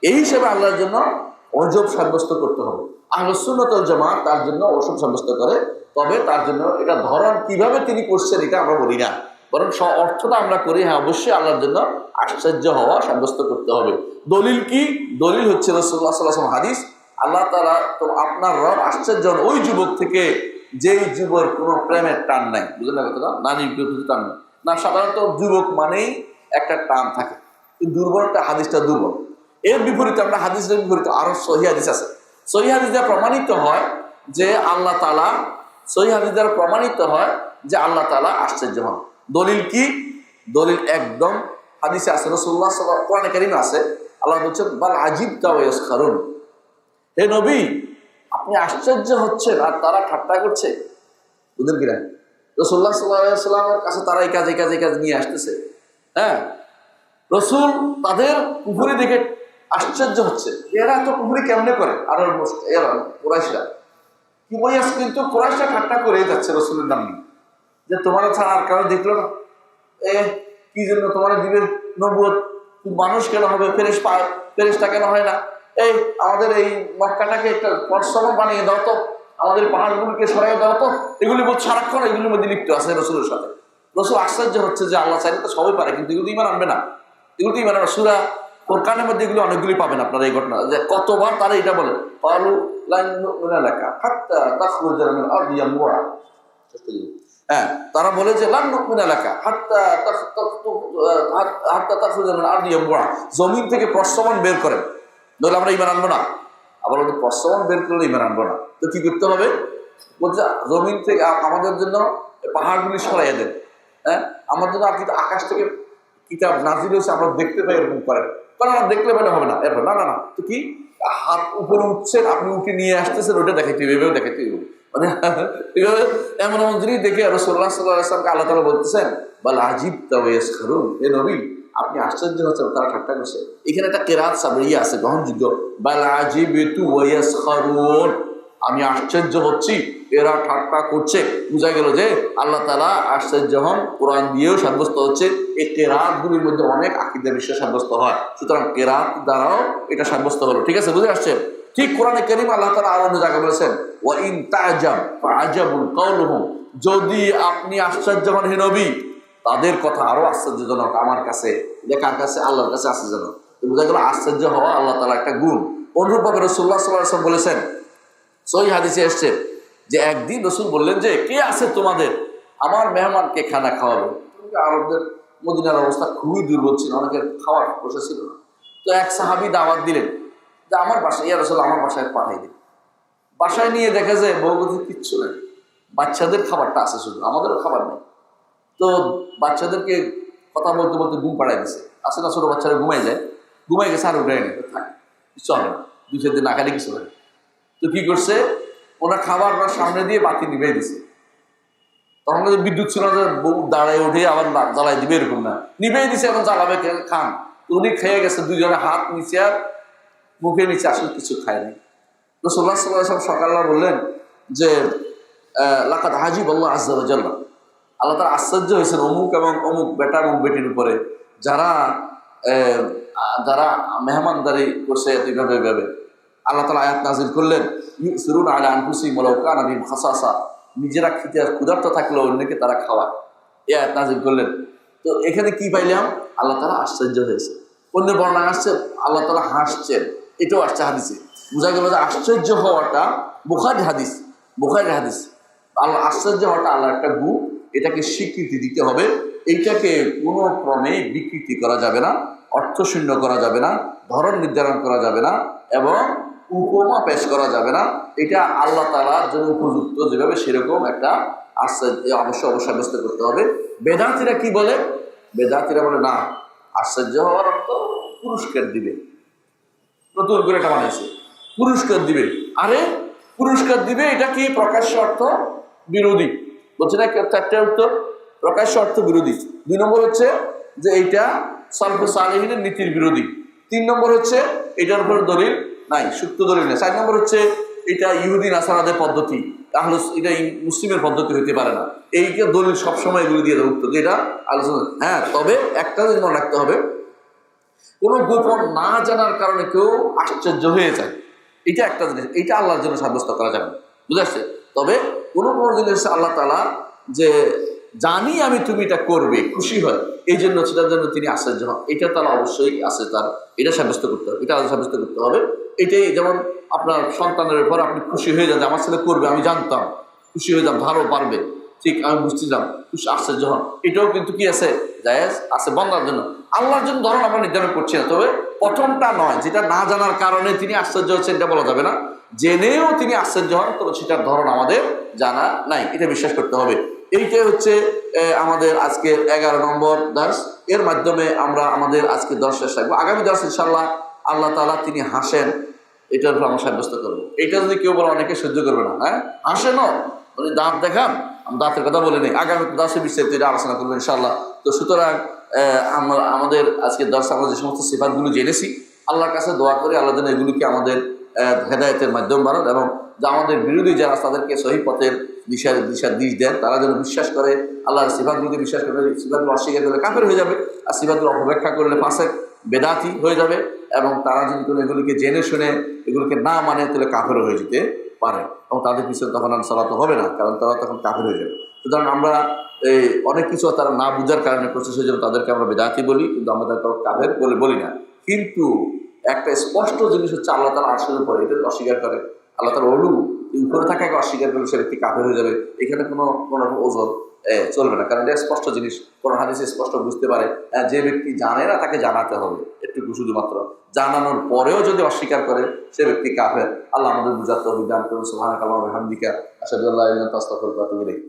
এই হিসেবে আল্লাহর জন্য অজব সাব্যস্ত করতে হবে। আহলুস সুন্নাত ওয়াল জামাত তার জন্য অজব সাব্যস্ত করে, তবে তার জন্য এটা ধরন কিভাবে তিনি করছেন এটা আমরা বলি না, বরং অর্থটা আমরা করি। হ্যাঁ, অবশ্যই আল্লাহর জন্য আশ্চর্য হওয়া সাব্যস্ত করতে হবে। দলিল কি? দলিল হচ্ছে রাসূলুল্লাহ সাল্লাল্লাহু আলাইহি ওয়াসাল্লাম হাদিস, আল্লাহ তাআলা তো আপনার রব আশ্চর্য হন ওই যুবক থেকে যেই যুবক কোনো প্রেমের টান নাই। বুঝলেন না কথাটা? নারী বিরোধী টান নেই না। সাধারণত যুবক মানেই একটা টান থাকে, কিন্তু দুর্বলটা হাদিসটা দুর্বল। এর বিপরীতে আমরা হাদিসের বিপরীতে আরো সহিহ হাদিস আছে। সহিহ হাদিস দ্বারা প্রমাণিত হয় যে আল্লাহ তাআলা, সহিহ হাদিস দ্বারা প্রমাণিত হয় যে আল্লাহ তাআলা আশ্চর্য হন। দলিল কি? দলিল একদম হাদিসে আছে, রাসূলুল্লাহ সাল্লাল্লাহু আলাইহি ওয়াসাল্লাম কোরআনে কারীমে আছে। আল্লাহ বলছেন বাল আজিবতা ওয়া ইয়াসখারুন, হে নবী আপনি আশ্চর্য হচ্ছেন আর তারা ঠাট্টা করছে। বুঝলেন কিনা? রাসূলুল্লাহ সাল্লাল্লাহু আলাইহি ওয়াসাল্লামের কাছে তারা এই কাজ নিয়ে আসতেছে। হ্যাঁ, রাসূল তাদের কুফরি দেখে আশ্চর্য হচ্ছে, এরা তো কুফরি কেমনে করে। আর এরা কুরাইশরা কি বইয়াস, কিন্তু কুরাইশরা ঠাট্টা করেই যাচ্ছে রাসূলের নাম নিয়ে, যে তোমার ছাড়া আর কারো দেখলো না, কি জন্য তোমার দিবে নবুয়ত, মানুষ কেন হবে, ফেরেশতা কেন হয় না, এই আমাদের এই মক্কাটাকে একটা পর্ষণ বানিয়ে দাও তো, আমাদের পাহাড়গুলোকে সরাই দাও তো। এগুলি বলছে সারাক্ষণ এগুলির মধ্যে লিপ্ত আছে রাসূলের সাথে। রাসূল আশ্চর্য হচ্ছে যে আল্লাহ চাইলে তো সবাই পারে, কিন্তু এগুলো ঈমান আনবে না। এগুলো তো ইমানের সূরা কোরআনের মধ্যে এগুলো অনেকগুলি পাবেন আপনারা এই ঘটনা, যে কতবার তারা এটা বলে ক্বালু লান নু'মিনা লাকা হাত্তা তাখরুজা মিনাল আরদি ইয়ামবুআ। হ্যাঁ, তারা বলে যে লান নু'মিনা লাকা হাত্তা তাখরুজা মিনাল আরদি ইয়ামবুআ, জমিন থেকে প্রস্রবণ বের করেন, নইলে আমরা ঈমান আনবো না। আবার ওদের প্রস্রবণ বের করলে ঈমান আনবো না। তো কি করতে হবে? বলছে জমিন থেকে আমাদের জন্য পাহাড়গুলি সরাইয়া দেন, হ্যাঁ, আমার জন্য আপনি আকাশ থেকে কিতাব নাজিল হয়েছে আমরা দেখতে পাই, এরকম করেন। কারণ দেখলে পেলে হবে না, এরপর না না না, তো কি হাত উপরে উঠছেন, আপনি উঠে নিয়ে আসতেছেন, ওটা দেখাইতে হবে, এভাবে দেখাইতে হবে, মানে এইভাবে এমন এমন জিনিস দেখে রাসূলুল্লাহ সাল্লাল্লাহু আলাইহি ওয়াসাল্লামকে আল্লাহ তাআলা বলতেছেন বাল আজিবতা ওয়া ইয়াসখারুন, হে নবী আপনি আশ্চর্য হচ্ছেন, তারা ঠাট্টা করছে। এখানে একটা কিরাত সাবরিয়া আছে গ্রহণযোগ্য, বাল আজিবতু ওয়া ইয়াসখারুন, আমি আশ্চর্য হচ্ছি, এরা ঠাট্টা করছে। বোঝা গেল যে আল্লাহ তাআলা আশ্চর্য হন, কোরআন দিয়েও সাব্যস্ত হচ্ছে। এই কেরাতগুলির মধ্যে অনেক আকীদা বিষয় সাব্যস্ত হয়, সুতরাং কেরাত দ্বারাও এটা সাব্যস্ত হলো। ঠিক আছে, বুঝে আসছে? ঠিক কোরআনে কারীম আল্লাহ তাআলা আরো অন্য জায়গায় বলেছেন ওয়া ইন তা'জাব ফা'আজাবুন কাওলুহুম, যদি আপনি আশ্চর্য হন হে নবী, তাদের কথা আরো আশ্চর্যজনক আমার কাছে। এটা কার কাছে? আল্লাহর কাছে আশ্চর্যজনক। বোঝা গেল আশ্চর্য হওয়া আল্লাহ তাআলার একটা গুণ। অনুরূপভাবে রাসূলুল্লাহ সাল্লাল্লাহু আলাইহি ওয়াসাল্লাম বলেছেন, সহিহ হাদিসে এসেছে যে একদিন রাসূল বললেন যে কে আছে তোমাদের আমার মেহমানকে খানা খাওয়াবে। আরবদের মদিনার অবস্থা খুবই দুর্বল ছিল, অনেকের খাওয়ার বসে ছিল না। তো এক সাহাবী দাওয়াত দিলেন যে আমার বাসায়, ইয়া রাসূল আমার বাসায় পাঠাই দিন। বাসায় নিয়ে দেখা যায় বউগতির কিচ্ছু নেই, বাচ্চাদের খাবারটা আছে শুধু, আমাদেরও খাবার নেই। তো বাচ্চাদেরকে কথা বলতে বলতে ঘুম পাড়াই দিছে। আসে না, ছোটো বাচ্চারা ঘুমাই যায়, ঘুমাই গেছে আর উঠে নেই, থাকে কিছু হবে না, 2-4 দিন না খাইলে কিছু হয়। তো কি করছে, ওনার খাবার সামনে দিয়ে বাতি নিভেই দিছে। তখন বিদ্যুৎ ছিল না, বউ দাঁড়ায় উঠে আবার জ্বালাই দিবে এরকম না, নিভেই দিছে, এখন জ্বালাবে খান। উনি খেয়ে গেছে, দুইজনে হাত নিচে আর মুখে নিচে, আসলে কিছু খায়নি। রাসূলুল্লাহ সাল্লাল্লাহু আলাইহি ওয়াসাল্লাম সকালবেলা বললেন যে লাকাদ আজিবাল্লাহু আযজা ওয়া জাল্লা, আল্লাহ তাআলা আশ্চর্য হয়েছেন অমুক এবং অমুক বেটা এবং বেটির উপরে, যারা যারা মেহমানদারি করছে এইভাবে এইভাবে। আল্লাহ তাআলা আয়াত নাযিল করলেন ইউসিরুনা আলা আনফুসিহিম ওয়ালাউ কানা বিহিম খাসাসা, নিজেরা খেতে ক্ষুধার্ত থাকলেও অন্যকে তারা খাওয়ায়, এই আয়াত নাযিল করলেন। তো এখানে কি পাইলাম? আল্লাহ তাআলা আশ্চর্য হয়েছে। অন্য বর্ণনা আসছে আল্লাহ তাআলা হাসছেন, এটাও আসছে হাদিসে। বোঝা গেল যে আশ্চর্য হওয়াটা বুখারী হাদিস, বুখারী হাদিস। আল্লাহ আশ্চর্য হওয়াটা আল্লাহর একটা গুণ, এটাকে স্বীকৃতি দিতে হবে। এইটাকে কোনো ক্রমে বিকৃতি করা যাবে না, অর্থশূন্য করা যাবে না, ধরন নির্ধারণ করা যাবে না এবং উপমা পেশ করা যাবে না। এটা আল্লাহ তাআলার জন্য উপযুক্ত যেভাবে সেরকম একটা আশ্চর্য অবশ্যই সাব্যস্ত করতে হবে। বেদাতীরা কি বলে? বেদাতীরা বলে না, আশ্চর্য হওয়ার অর্থ পুরস্কার দিবে। নতুন করে এটা বানাইছে, পুরস্কার দিবে। আরে পুরস্কার দিবে, এটা কি প্রকাশ্য অর্থ বিরোধী? বলছে না, 4টে উত্তর প্রকাশ্য অর্থ বিরোধী। 2 নম্বর হচ্ছে যে এইটা সালফে সালেহিনের নীতির বিরোধী। 3 নম্বর হচ্ছে এটার উপর দলিল নাই, সুক্ত দলিল নেই। 4 নম্বর হচ্ছে এটা ইহুদি নাসারাদের পদ্ধতি, তাহলে এটা মুসলিমের পদ্ধতি হইতে পারে না। এইটা দলিল সবসময় এগুলো দিয়ে দেয় উত্তর, এটা আলোচনা। হ্যাঁ, তবে একটা জিনিস মনে রাখতে হবে, কোনো গোপন না জানার কারণে কেউ আশ্চর্য হয়ে যায়, এটা একটা জিনিস, এইটা আল্লাহর জন্য সাব্যস্ত করা যাবে, বুঝে আসছে? তবে কোনো কোনো জিনিস আল্লাহ তাআলা যে জানি আমি তুমি এটা করবে, খুশি হয়, এই জন্য সেটার জন্য তিনি আশ্চর্য হন, এটা তারা অবশ্যই আছে, তার এটা সাব্যস্ত করতে হবে, এটা সাব্যস্ত করতে হবে। এটাই যেমন আপনার সন্তানের উপর আপনি খুশি হয়ে যান, আমার ছেলে করবে, আমি জানতাম, খুশি হয়ে যান, ভালো পারবে, ঠিক আমি বুঝছিলাম, খুশি আশ্চর্য হন। এটাও কিন্তু কি আছে, জায়েজ আছে বান্দার জন্য। আল্লাহর জন্য ধরুন আমরা নির্ধারণ করছি না, তবে প্রথমটা নয়, যেটা না জানার কারণে তিনি আশ্চর্য হচ্ছেন এটা বলা যাবে না। জেনেও তিনি আশ্চর্য হন, তবে সেটার ধরন আমাদের জানা নাই, এটা বিশ্বাস করতে হবে। এইটাই হচ্ছে আমাদের আজকে 11 নম্বর দর্স। এর মাধ্যমে আমরা আমাদের আজকে দর্স শেষ রাখবো। আগামী দর্স ইনশাআল্লাহ আল্লাহ তাআলা তিনি হাসেন, এটার উপর আমরা সাব্যস্ত করবো। এটা যদি কেউ বলে অনেকে সহ্য করবে না, হ্যাঁ হাসেনও মানে দাঁত দেখান, আমি দাঁতের কথা বলে নেই, আগামী দর্শে বিস্তারিত এটা আলোচনা করবো ইনশাআল্লাহ। তো সুতরাং আমরা আমাদের আজকে দর্শে আমরা যে সমস্ত সিফাতগুলো জেনেছি, আল্লাহর কাছে দোয়া করি আল্লাহ যেন এগুলিকে আমাদের হেদায়েতের মাধ্যম বানান, এবং যা আমাদের বিরোধী যারা তাদেরকে সহি পথের দিশা দিশ দেন, তারা যেন বিশ্বাস করে আল্লাহর সিফাতগুলোকে বিশ্বাস করে, সিফাতগুলো অস্বীকার করলে কাফের হয়ে যাবে, আর সিফাতগুলো অপব্যাখ্যা করলে ফাসেক বেদাতি হয়ে যাবে, এবং তারা যদি কোনো এগুলিকে জেনে শুনে এগুলিকে না মানে তাহলে কাফের হয়ে যেতে পারে, এবং তাদের পিছনে তখন আর সালাত হবে না, কারণ তারা তখন কাফের হয়ে যাবে। সুতরাং আমরা এই অনেক কিছু তারা না বুঝার কারণে করছে, সেই জন্য তাদেরকে আমরা বেদাতি বলি, কিন্তু আমরা তাদেরকে কাফের বলে বলি না। কিন্তু একটা স্পষ্ট জিনিস হচ্ছে আল্লাহ তাআলা আরশের উপরে, এটা অস্বীকার করে। আল্লাহ তাআলা ওলু উপরে থাকাকে অস্বীকার করলে সে ব্যক্তি কাফের হয়ে যাবে। এখানে কোনো ওজোর চলবে না, কারণ এটা স্পষ্ট জিনিস, কোন হাদিসে স্পষ্ট বুঝতে পারে। যে ব্যক্তি জানে না তাকে জানাতে হবে একটুকু, শুধুমাত্র জানানোর পরেও যদি অস্বীকার করে সে ব্যক্তি কাফের। আল্লাহ আমাদের বুঝার তৌফিক দান করুন। সুবহানাকা আল্লাহুম্মা ওয়া বিহামদিকা আশহাদু আল্লা ইলাহা ইল্লা আনতা আস্তাগফিরুকা ওয়া আতুবু ইলাইক।